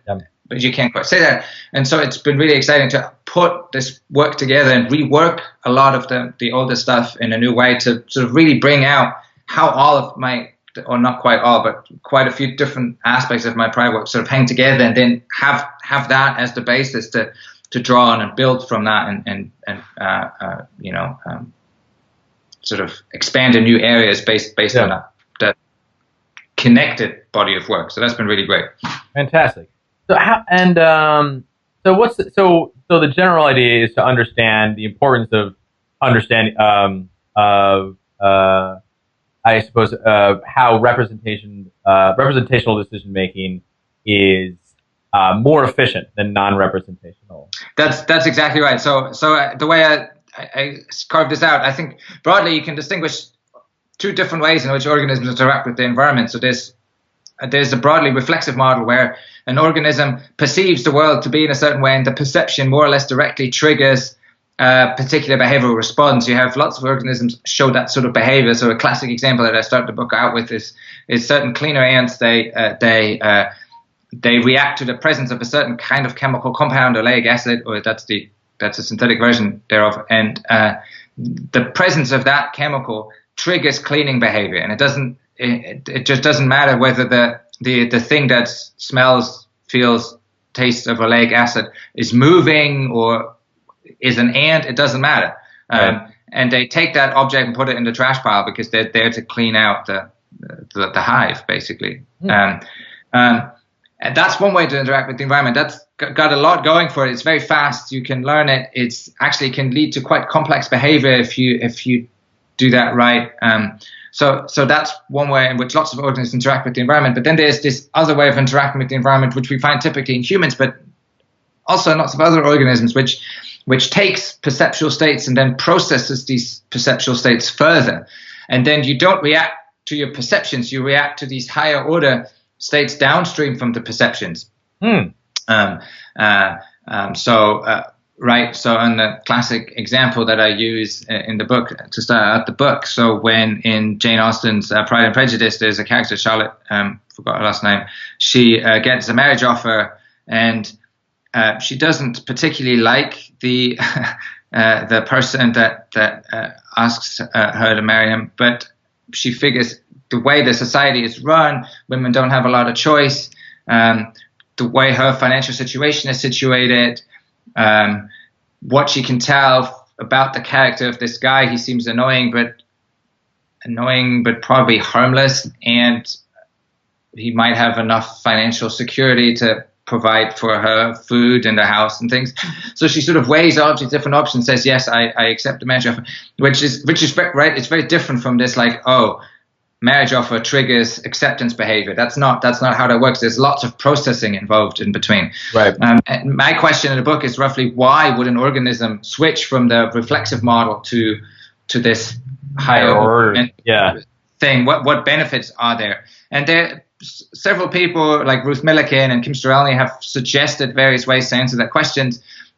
you can't quite say that. And so it's been really exciting to put this work together and rework a lot of the older stuff in a new way to sort of really bring out how all of my, or not quite all, but quite a few different aspects of my prior work sort of hang together, and then have that as the basis to draw on and build from that, and sort of expand in new areas based on that connected body of work. So that's been really great.
Fantastic. So so the general idea is to understand the importance of understanding I suppose how representational decision making is more efficient than non-representational.
That's exactly right. So the way I carved this out, I think broadly you can distinguish two different ways in which organisms interact with the environment. So there's a broadly reflexive model where an organism perceives the world to be in a certain way, and the perception more or less directly triggers particular behavioral response. You have lots of organisms show that sort of behavior. So a classic example that I start the book out with is certain cleaner ants. They react to the presence of a certain kind of chemical compound, oleic acid, or that's a synthetic version thereof, and the presence of that chemical triggers cleaning behavior. And it just doesn't matter whether the thing that smells, feels, tastes of oleic acid is moving or is an ant. It doesn't matter.
Right.
And they take that object and put it in the trash pile because they're there to clean out the hive, basically. And that's one way to interact with the environment. That's got a lot going for it. It's very fast. You can learn it. It's actually can lead to quite complex behavior if you do that right. So that's one way in which lots of organisms interact with the environment. But then there's this other way of interacting with the environment, which we find typically in humans, but also in lots of other organisms, which takes perceptual states and then processes these perceptual states further. And then you don't react to your perceptions, you react to these higher order states downstream from the perceptions. Right. So in the classic example that I use in the book to start out the book. So when in Jane Austen's Pride and Prejudice, there's a character, Charlotte, forgot her last name. She gets a marriage offer, and she doesn't particularly like the person that asks her to marry him, but she figures the way the society is run, women don't have a lot of choice. The way her financial situation is situated, what she can tell about the character of this guy, he seems annoying, but probably harmless, and he might have enough financial security to provide for her food in the house and things. So she sort of weighs all of these different options, says, yes, I accept the marriage offer, which is right. It's very different from this, like, oh, marriage offer triggers acceptance behavior. That's not how that works. There's lots of processing involved in between.
Right.
And my question in the book is roughly, why would an organism switch from the reflexive model to this higher order thing? What benefits are there? And there several people like Ruth Millikan and Kim Strelny have suggested various ways to answer that question.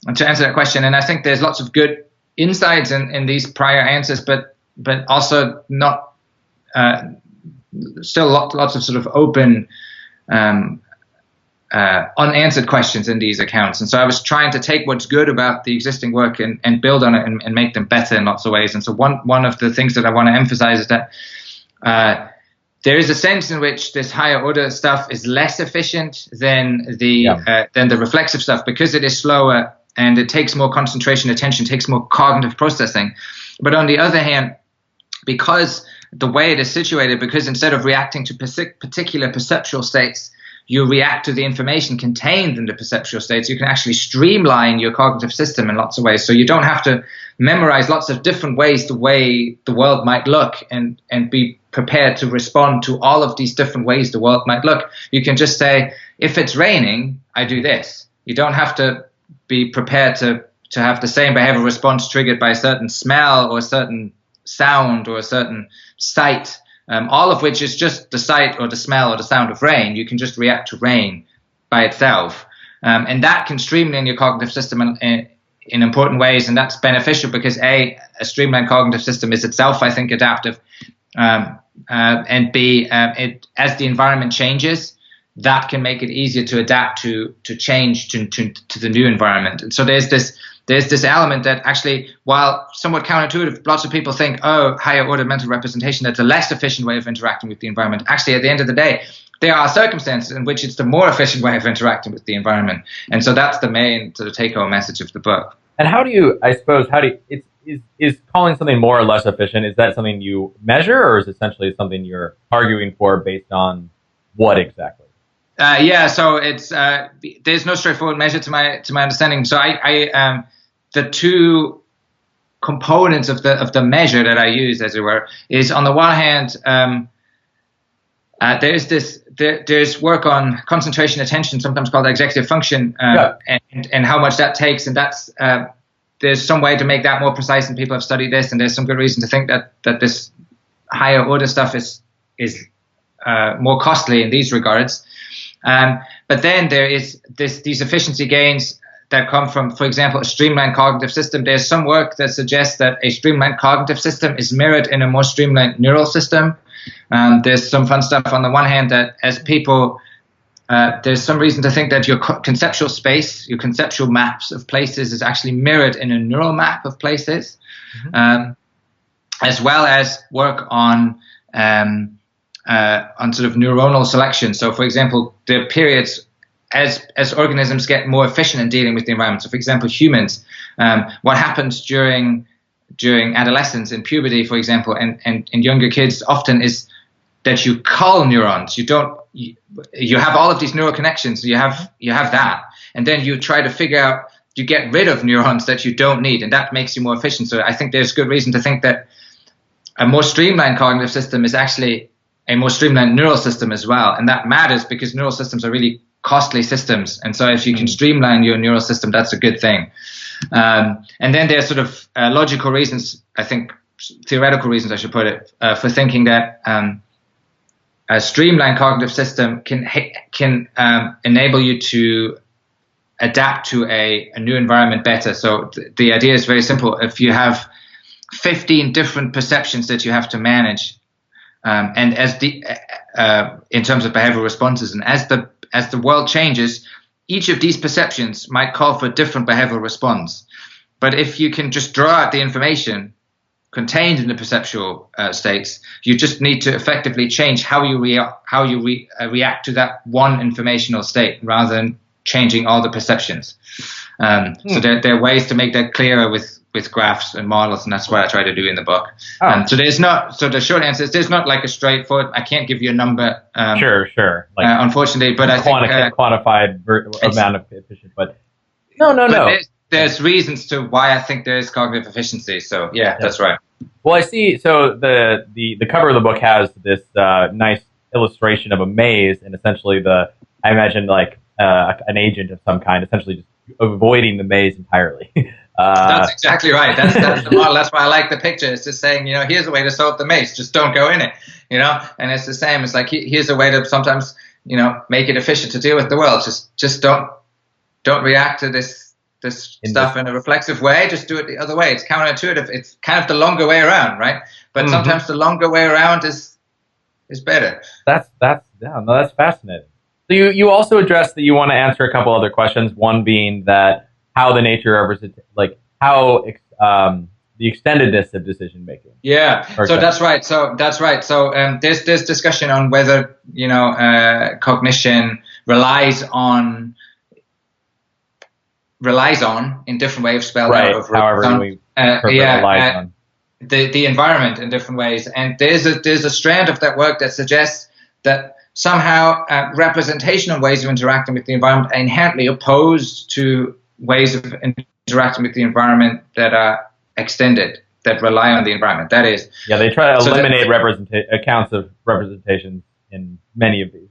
And I think there's lots of good insights in these prior answers, but also not still lots of sort of open unanswered questions in these accounts. And so I was trying to take what's good about the existing work and build on it and make them better in lots of ways. And so one of the things that I want to emphasize is that there is a sense in which this higher order stuff is less efficient than the reflexive stuff, because it is slower and it takes more concentration, attention, takes more cognitive processing. But on the other hand, because the way it is situated, because instead of reacting to particular perceptual states, you react to the information contained in the perceptual states, you can actually streamline your cognitive system in lots of ways. So you don't have to memorize lots of different ways the way the world might look and be prepared to respond to all of these different ways the world might look. You can just say, if it's raining, I do this. You don't have to be prepared to have the same behavioral response triggered by a certain smell or a certain sound or a certain sight, all of which is just the sight or the smell or the sound of rain. You can just react to rain by itself. And that can streamline your cognitive system in important ways. And that's beneficial because A, a streamlined cognitive system is itself, I think, adaptive. And B, as the environment changes, that can make it easier to adapt to change to the new environment. And so there's this element that actually, while somewhat counterintuitive, lots of people think, oh, higher order mental representation, that's a less efficient way of interacting with the environment. Actually, at the end of the day, there are circumstances in which it's the more efficient way of interacting with the environment. And so that's the main sort of take-home message of the book.
And is calling something more or less efficient, is that something you measure, or is essentially something you're arguing for based on what exactly?
So it's there's no straightforward measure to my understanding. So I the two components of the measure that I use, as it were, is on the one hand, there's work on concentration, attention, sometimes called executive function, and how much that takes, and that's there's some way to make that more precise, and people have studied this, and there's some good reason to think that this higher order stuff is more costly in these regards. But then there is these efficiency gains that come from, for example, a streamlined cognitive system. There's some work that suggests that a streamlined cognitive system is mirrored in a more streamlined neural system. There's some fun stuff on the one hand that as people, there's some reason to think that your conceptual space, your conceptual maps of places is actually mirrored in a neural map of places, as well as work on sort of neuronal selection. So, for example, there are periods as organisms get more efficient in dealing with the environment. So, for example, humans, what happens during adolescence and puberty, for example, and younger kids often is that you cull neurons. You have all of these neural connections. You have that, and then you try to figure out, you get rid of neurons that you don't need, and that makes you more efficient. So I think there's good reason to think that a more streamlined cognitive system is actually a more streamlined neural system as well. And that matters because neural systems are really costly systems. And so if you can streamline your neural system, that's a good thing. And then there's sort of logical reasons, I think, theoretical reasons I should put it, for thinking that a streamlined cognitive system can enable you to adapt to a new environment better. So the idea is very simple. If you have 15 different perceptions that you have to manage, and in terms of behavioral responses, and as the world changes, each of these perceptions might call for a different behavioral response. But if you can just draw out the information contained in the perceptual states, you just need to effectively change how you react to that one informational state rather than changing all the perceptions. So there are ways to make that clearer with graphs and models, and that's what I try to do in the book. So the short answer is there's not like a straightforward, I can't give you a number.
Sure.
Like, unfortunately, but I think
quantified amount of efficient, but no.
There's reasons to why I think there is cognitive efficiency. So yeah, that's right.
Well, I see. So the cover of the book has this nice illustration of a maze, and essentially I imagine like an agent of some kind, essentially just avoiding the maze entirely.
That's exactly right. That's the model. That's why I like the picture. It's just saying, here's a way to solve the maze. Just don't go in it, And it's the same. It's like, here's a way to sometimes, make it efficient to deal with the world. Just don't react to this stuff in a reflexive way. Just do it the other way. It's counterintuitive. It's kind of the longer way around, right? But sometimes the longer way around is better.
That's fascinating. So you also addressed that you want to answer a couple other questions. One being that how the nature represents, like how the extendedness of decision making.
Yeah. So that's right. So there's discussion on whether cognition relies on in different ways of spelling
right.
out.
However, we relies on
the environment in different ways, and there's a strand of that work that suggests that somehow representational ways of interacting with the environment are inherently opposed to ways of interacting with the environment that are extended, that rely on the environment. That is,
they try to eliminate accounts of representations in many of these.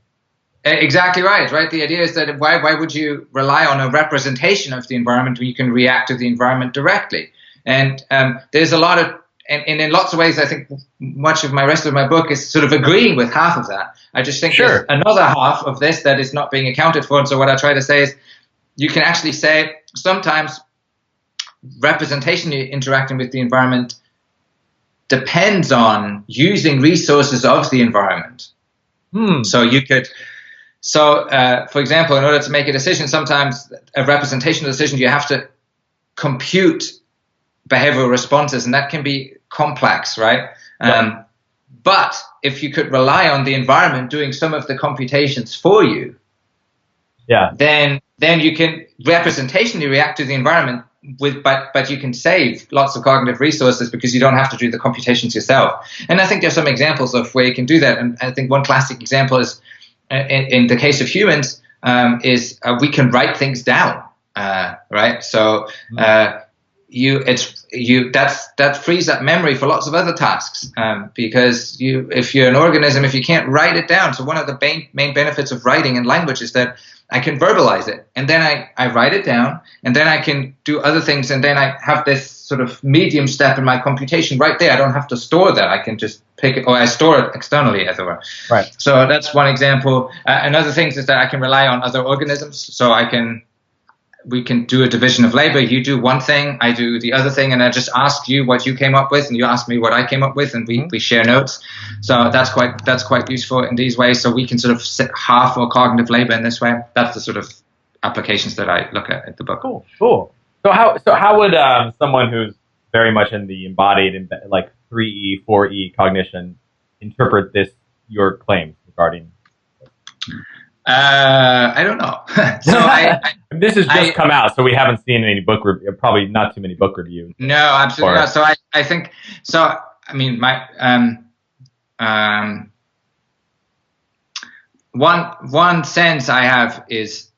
Exactly right. The idea is that why would you rely on a representation of the environment when you can react to the environment directly? And there's a lot of, and in lots of ways, I think much of my rest of my book is sort of agreeing with half of that. I just think there's another half of this that is not being accounted for. And so what I try to say is, you can actually say sometimes representation interacting with the environment depends on using resources of the environment. So you could, for example, in order to make a decision, sometimes a representational decision, you have to compute behavioral responses, and that can be complex, right? But if you could rely on the environment doing some of the computations for you, then you can representationally react to the environment but you can save lots of cognitive resources because you don't have to do the computations yourself. And I think there's some examples of where you can do that. And I think one classic example is in the case of humans we can write things down, right? So that frees up memory for lots of other tasks, because if you're an organism, if you can't write it down, so one of the main benefits of writing in language is that I can verbalize it, and then I write it down, and then I can do other things, and then I have this sort of medium step in my computation right there. I don't have to store that. I can just pick it, or I store it externally, as it were.
Right.
So that's one example. Another thing is that I can rely on other organisms, so we can do a division of labor. You do one thing, I do the other thing, and I just ask you what you came up with, and you ask me what I came up with, and we share notes. So that's quite useful in these ways. So we can sort of half our cognitive labor in this way. That's the sort of applications that I look at the book.
Cool. So how would someone who's very much in the embodied, like 3E, 4E cognition interpret your claims regarding?
I don't know.
This has just come out, so we haven't seen any book review. Probably not too many book reviews.
No, absolutely not. So I think so. I mean, my one sense I have is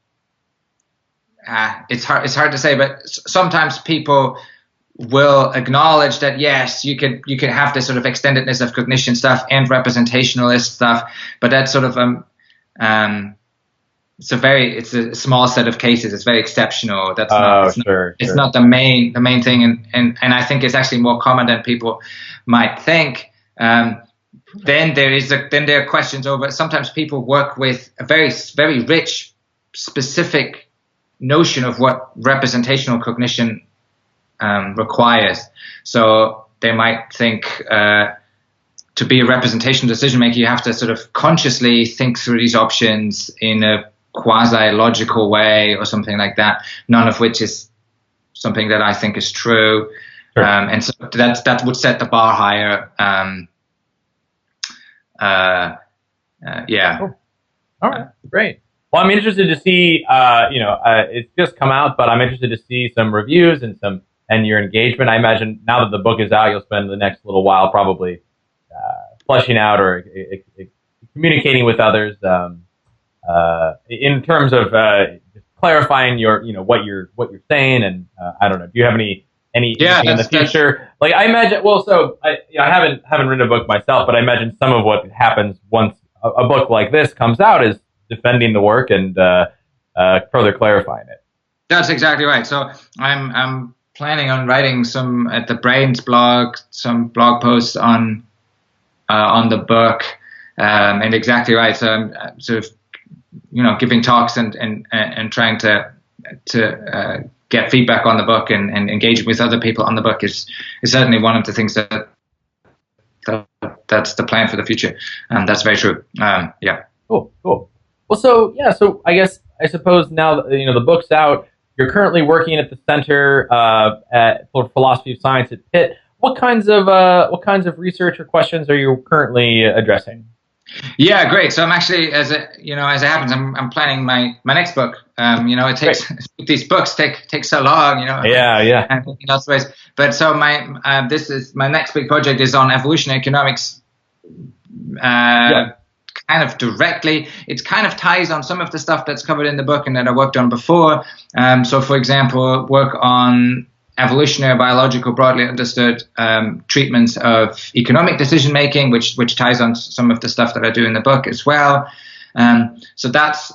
it's hard to say, but sometimes people will acknowledge that yes, you can have this sort of extendedness of cognition stuff and representationalist stuff, but that's sort of it's a small set of cases. It's very exceptional. That's it's not the main thing, and I think it's actually more common than people might think. Then there are questions over. Sometimes people work with a very very rich, specific notion of what representational cognition requires. So they might think to be a representational decision maker, you have to sort of consciously think through these options in a quasi-logical way or something like that, none of which is something that I think is true. Sure. And so that would set the bar higher.
Cool. All right, great. Well, I'm interested to see, it's just come out, but I'm interested to see some reviews and your engagement. I imagine now that the book is out, you'll spend the next little while probably fleshing out or communicating with others in terms of clarifying what you're saying. And I don't know, do you have anything in the future? Like I imagine, I haven't written a book myself, but I imagine some of what happens once a book like this comes out is defending the work and further clarifying it.
That's exactly right. So I'm planning on writing some at the Brains blog, some blog posts on the book, and exactly right. So I'm sort of giving talks and trying to get feedback on the book and engaging with other people on the book is certainly one of the things that's the plan for the future, and that's very true. Yeah.
Cool. Well, so I suppose now that, the book's out, you're currently working at the Center for Philosophy of Science at Pitt. What kinds of research or questions are you currently addressing?
Yeah, great. So I'm actually, as it happens, I'm planning my next book. It takes these books take so long,
Yeah.
In lots of ways. But so my next big project is on evolutionary economics. Kind of directly, it kind of ties on some of the stuff that's covered in the book and that I worked on before. So, for example, work on evolutionary biological broadly understood treatments of economic decision making, which ties on some of the stuff that I do in the book as well. So that's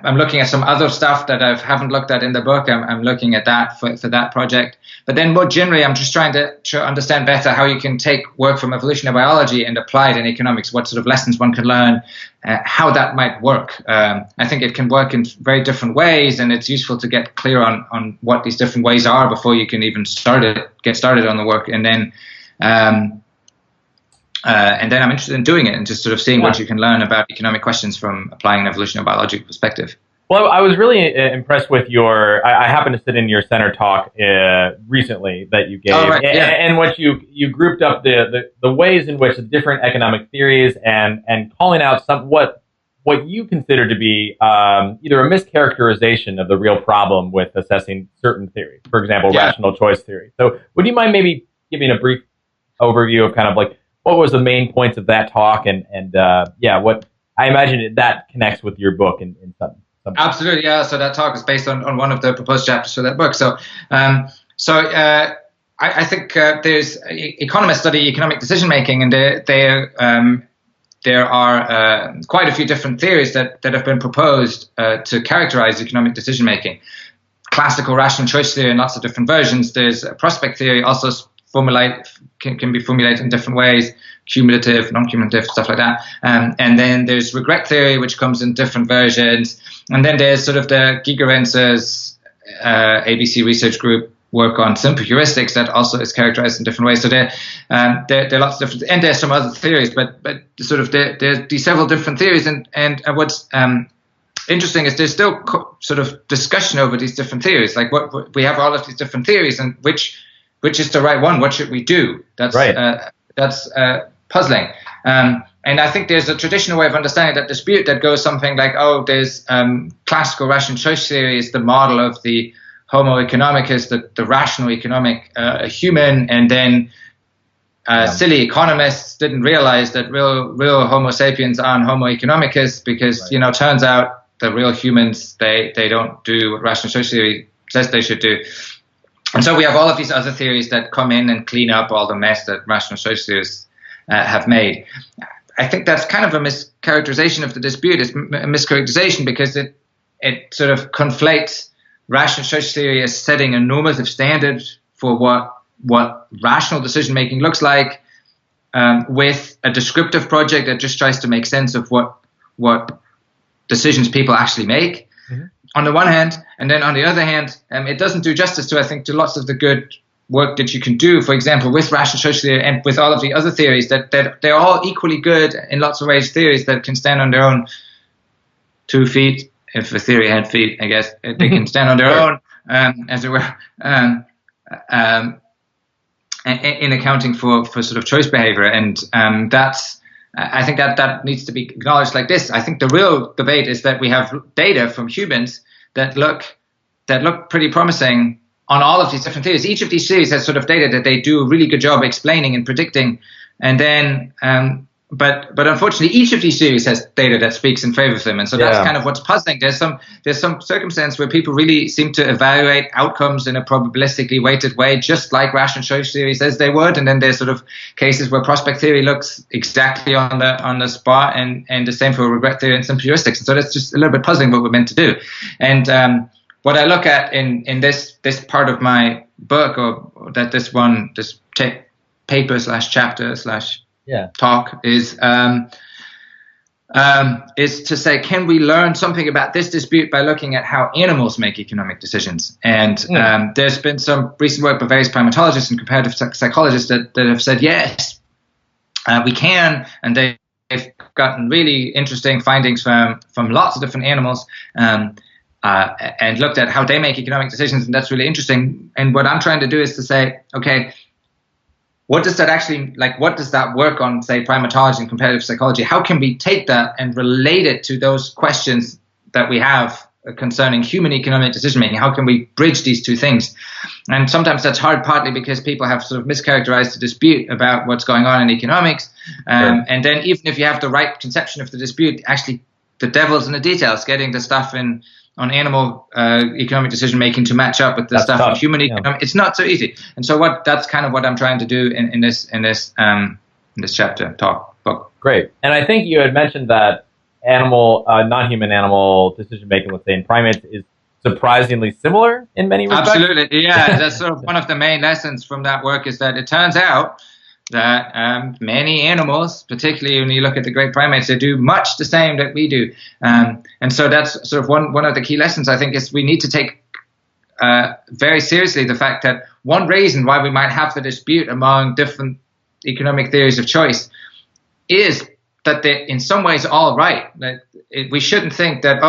I'm looking at some other stuff that I haven't looked at in the book. I'm looking at that for that project. But then more generally, I'm just trying to understand better how you can take work from evolutionary biology and apply it in economics, what sort of lessons one can learn, how that might work. I think it can work in very different ways, and it's useful to get clear on what these different ways are before you can even get started on the work. And then I'm interested in doing it and just sort of seeing what you can learn about economic questions from applying an evolutionary biological perspective.
Well, I was really impressed with I happened to sit in your center talk recently that you gave, and what you grouped up the ways in which the different economic theories and calling out what you consider to be either a mischaracterization of the real problem with assessing certain theories, for example, rational choice theory. So would you mind maybe giving a brief overview of kind of like what was the main points of that talk and what I imagine that connects with your book in some.
Absolutely, yeah. So that talk is based on one of the proposed chapters for that book. So, I think there's economists study economic decision making, and there are quite a few different theories that have been proposed to characterize economic decision making. Classical rational choice theory in lots of different versions. There's prospect theory, also can be formulated in different ways. Cumulative, non-cumulative, stuff like that. And then there's regret theory, which comes in different versions. And then there's sort of the Gigerentz's ABC research group work on simple heuristics that also is characterized in different ways. So there are lots of different, and there's some other theories, but sort of there's these several different theories. And what's interesting is there's still sort of discussion over these different theories. Like we have all of these different theories, and which is the right one? What should we do? That's right. That's puzzling. And I think there's a traditional way of understanding that dispute that goes something like, there's classical rational choice theory is the model of the Homo economicus, the rational economic human, and then silly economists didn't realize that real Homo sapiens aren't Homo economicus because, turns out the real humans, they don't do what rational choice theory says they should do. And so we have all of these other theories that come in and clean up all the mess that rational choice theorists have made. I think that's kind of a mischaracterization of the dispute. It's a mischaracterization because it sort of conflates rational choice theory as setting a normative standard for what rational decision making looks like, with a descriptive project that just tries to make sense of what decisions people actually make. Mm-hmm. On the one hand, and then on the other hand, it doesn't do justice to, I think, to lots of the good work that you can do, for example, with rational choice theory and with all of the other theories, that they're all equally good in lots of ways, theories that can stand on their own 2 feet. If a theory had feet, I guess, they can stand on their own, as it were, in accounting for sort of choice behavior. And I think that needs to be acknowledged like this. I think the real debate is that we have data from humans that look pretty promising on all of these different theories. Each of these theories has sort of data that they do a really good job explaining and predicting. And then, but unfortunately, each of these theories has data that speaks in favor of them. And so that's kind of what's puzzling. There's some circumstance where people really seem to evaluate outcomes in a probabilistically weighted way, just like rational choice theory says they would. And then there's sort of cases where prospect theory looks exactly on the spot, and the same for regret theory and simple heuristics. And so that's just a little bit puzzling what we're meant to do. And what I look at in this part of my book, or that this paper / chapter / talk is to say, can we learn something about this dispute by looking at how animals make economic decisions? And there's been some recent work by various primatologists and comparative psychologists that have said yes, we can, and they they've gotten really interesting findings from lots of different animals, and looked at how they make economic decisions, and that's really interesting. And what I'm trying to do is to say, okay, what does that actually, like, what does that work on, say, primatology and competitive psychology? How can we take that and relate it to those questions that we have concerning human economic decision making? How can we bridge these two things? And sometimes that's hard, partly because people have sort of mischaracterized the dispute about what's going on in economics.
Sure.
And then even if you have the right conception of the dispute, actually the devil's in the details, getting the stuff on animal economic decision making to match up with the stuff in human economic. It's not so easy. And so that's kind of what I'm trying to do in this chapter book.
Great. And I think you had mentioned that non-human animal decision making, let's say in primates, is surprisingly similar in many respects.
Absolutely, yeah. That's sort of one of the main lessons from that work, is that it turns out that many animals, particularly when you look at the great primates, they do much the same that we do. And so that's sort of one of the key lessons, I think, is we need to take very seriously the fact that one reason why we might have the dispute among different economic theories of choice is that they're in some ways all right. We shouldn't think that,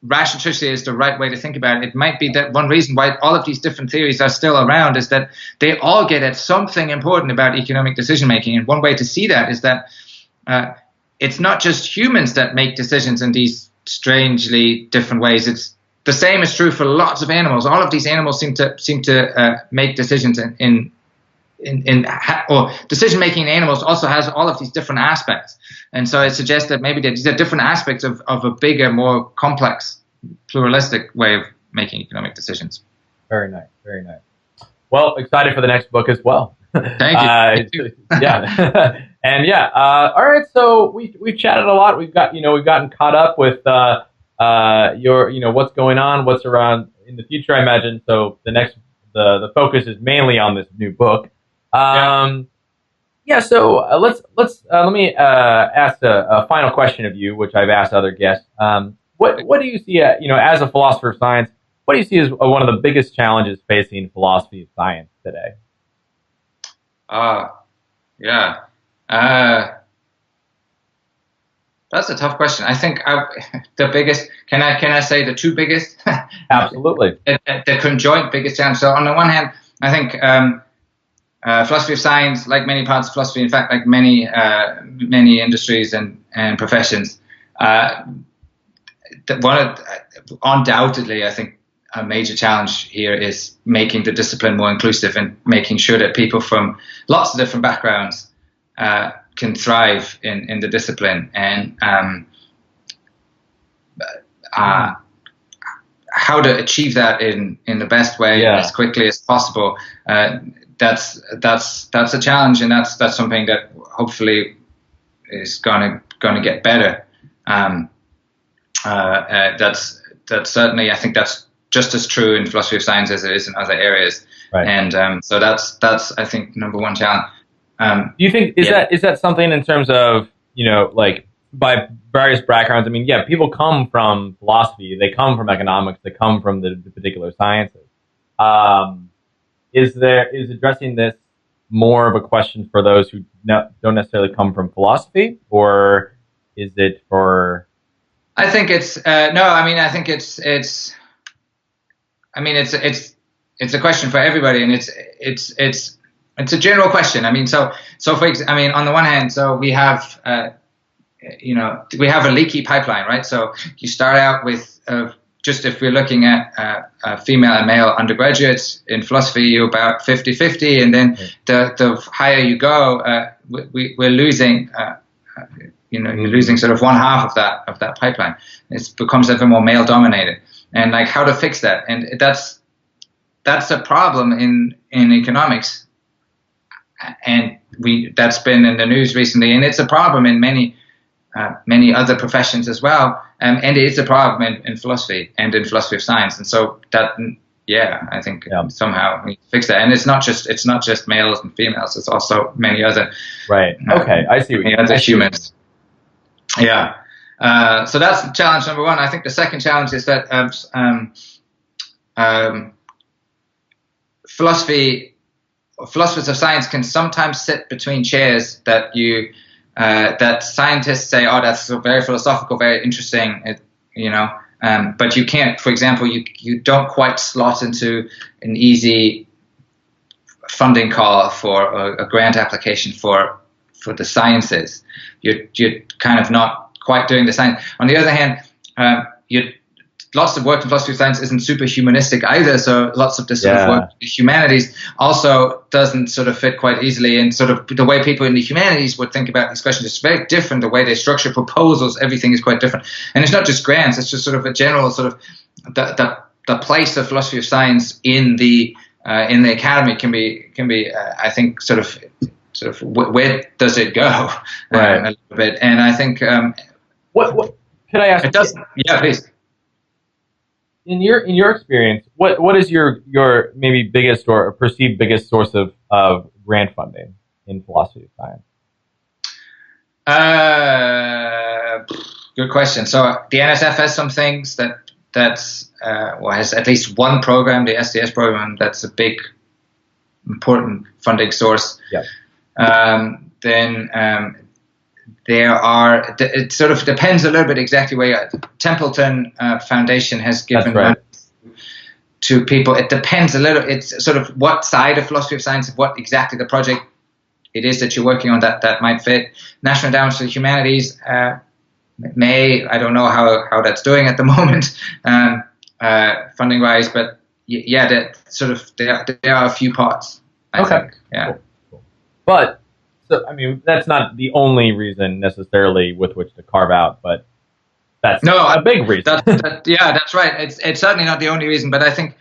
rationality is the right way to think about it. It might be that one reason why all of these different theories are still around is that they all get at something important about economic decision making. And one way to see that is that it's not just humans that make decisions in these strangely different ways. It's the same is true for lots of animals. All of these animals seem to make decisions or decision making in animals also has all of these different aspects. And so it suggests that maybe these are different aspects of a bigger, more complex, pluralistic way of making economic decisions.
Very nice, very nice. Well, excited for the next book as well.
Thank you.
Yeah. And all right. So we've chatted a lot. We've gotten caught up with what's going on, what's around in the future, I imagine. So the focus is mainly on this new book. So let me ask a final question of you, which I've asked other guests. What do you see, as a philosopher of science, what do you see as one of the biggest challenges facing philosophy of science today?
That's a tough question. I think the biggest, can I say the two biggest?
Absolutely.
The conjoint biggest challenge. So on the one hand, I think philosophy of science, like many parts of philosophy, in fact, like many industries and professions, undoubtedly, I think a major challenge here is making the discipline more inclusive and making sure that people from lots of different backgrounds can thrive in the discipline. And how to achieve that in the best way as quickly as possible, that's a challenge, and that's something that hopefully is gonna get better. That's certainly, I think that's just as true in philosophy of science as it is in other areas.
Right.
And so that's I think number one challenge.
Do you think is that something in terms of, like by various backgrounds? I mean, people come from philosophy, they come from economics, they come from the particular sciences. Is addressing this more of a question for those who don't necessarily come from philosophy, or is it for?
I think it's no. I mean, I think it's a question for everybody, and it's a general question. I mean, so on the one hand, so we have we have a leaky pipeline, right? So you start out with just if we're looking at female and male undergraduates in philosophy, you're about 50-50, and then the higher you go, we're losing. You're losing sort of one half of that pipeline. It becomes ever more male dominated, and like how to fix that, and that's a problem in economics, and that's been in the news recently, and it's a problem in many other professions as well, and it's a problem in philosophy and in philosophy of science, and so that I think somehow we fix that, and it's not just males and females, it's also many other
I see
many other humans. So that's challenge number one. I think the second challenge is that philosophers of science can sometimes sit between chairs that you that scientists say, oh, that's very philosophical, very interesting, but you can't, for example, you don't quite slot into an easy funding call for a grant application for the sciences. You're kind of not quite doing the science. On the other hand, lots of work in philosophy of science isn't super humanistic either, so lots of the sort of work in the humanities also doesn't sort of fit quite easily, and sort of the way people in the humanities would think about these questions is very different. The way they structure proposals, everything is quite different. And it's not just grants, it's just sort of a general sort of the place of philosophy of science in the academy can be I think sort of where does it go a little bit. And I think
what could I ask?
It does. Yeah, please.
In your experience, what is your maybe biggest or perceived biggest source of grant funding in philosophy of science?
Good question. So the NSF has some things that's has at least one program, the SDS program, that's a big important funding source.
Yeah.
Then there are, it sort of depends a little bit exactly where Templeton Foundation has given money to people. It depends a little. It's sort of what side of philosophy of science, what exactly the project it is that you're working on that might fit. National Endowment for the Humanities I don't know how that's doing at the moment, funding wise, but yeah, that sort of there are a few parts. I think. Yeah.
Cool. But so, I mean, that's not the only reason necessarily with which to carve out, but that's a big reason.
That's right. It's certainly not the only reason, but I think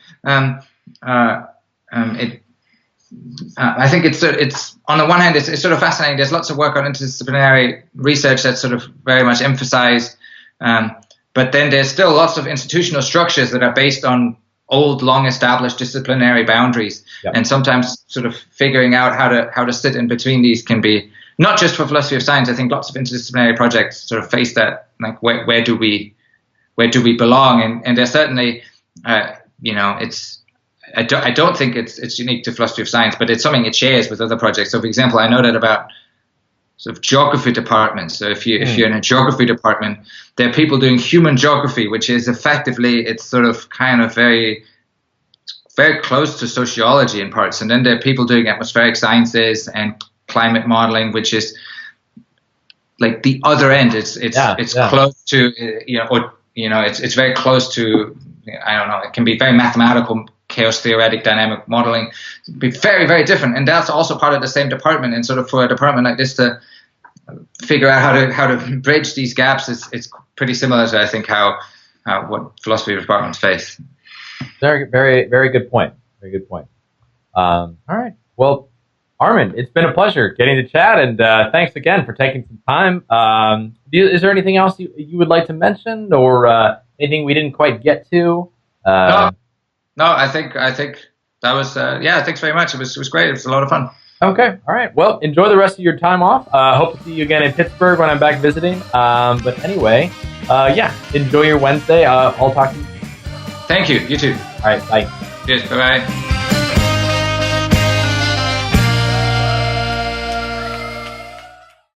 I think it's on the one hand it's sort of fascinating. There's lots of work on interdisciplinary research that's sort of very much emphasized, but then there's still lots of institutional structures that are based on old, long-established disciplinary boundaries, and sometimes sort of figuring out how to sit in between these can be not just for philosophy of science. I think lots of interdisciplinary projects sort of face that, like where do we belong? And there's certainly I don't think it's unique to philosophy of science, but it's something it shares with other projects. So, for example, I know that about sort of geography departments. So if you're in a geography department, there are people doing human geography, which is effectively, it's sort of kind of very close to sociology in parts. And then there are people doing atmospheric sciences and climate modeling, which is like the other end. It's close to, it's very close to, I don't know, it can be very mathematical, chaos theoretic dynamic modeling. It'd be very, very different. And that's also part of the same department. And sort of for a department like this to figure out how to bridge these gaps, it's pretty similar to, I think, what philosophy departments face.
Very, very, very good point. Very good point. All right. Well, Armin, it's been a pleasure getting to chat, and thanks again for taking some time. Is there anything else you would like to mention, or anything we didn't quite get to?
No, I think that was thanks very much. It was great. It was a lot of fun.
Okay, all right. Well, enjoy the rest of your time off. Hope to see you again in Pittsburgh when I'm back visiting. But anyway, enjoy your Wednesday. I'll talk to you.
Thank you. You too.
All right, bye.
Cheers. Bye bye.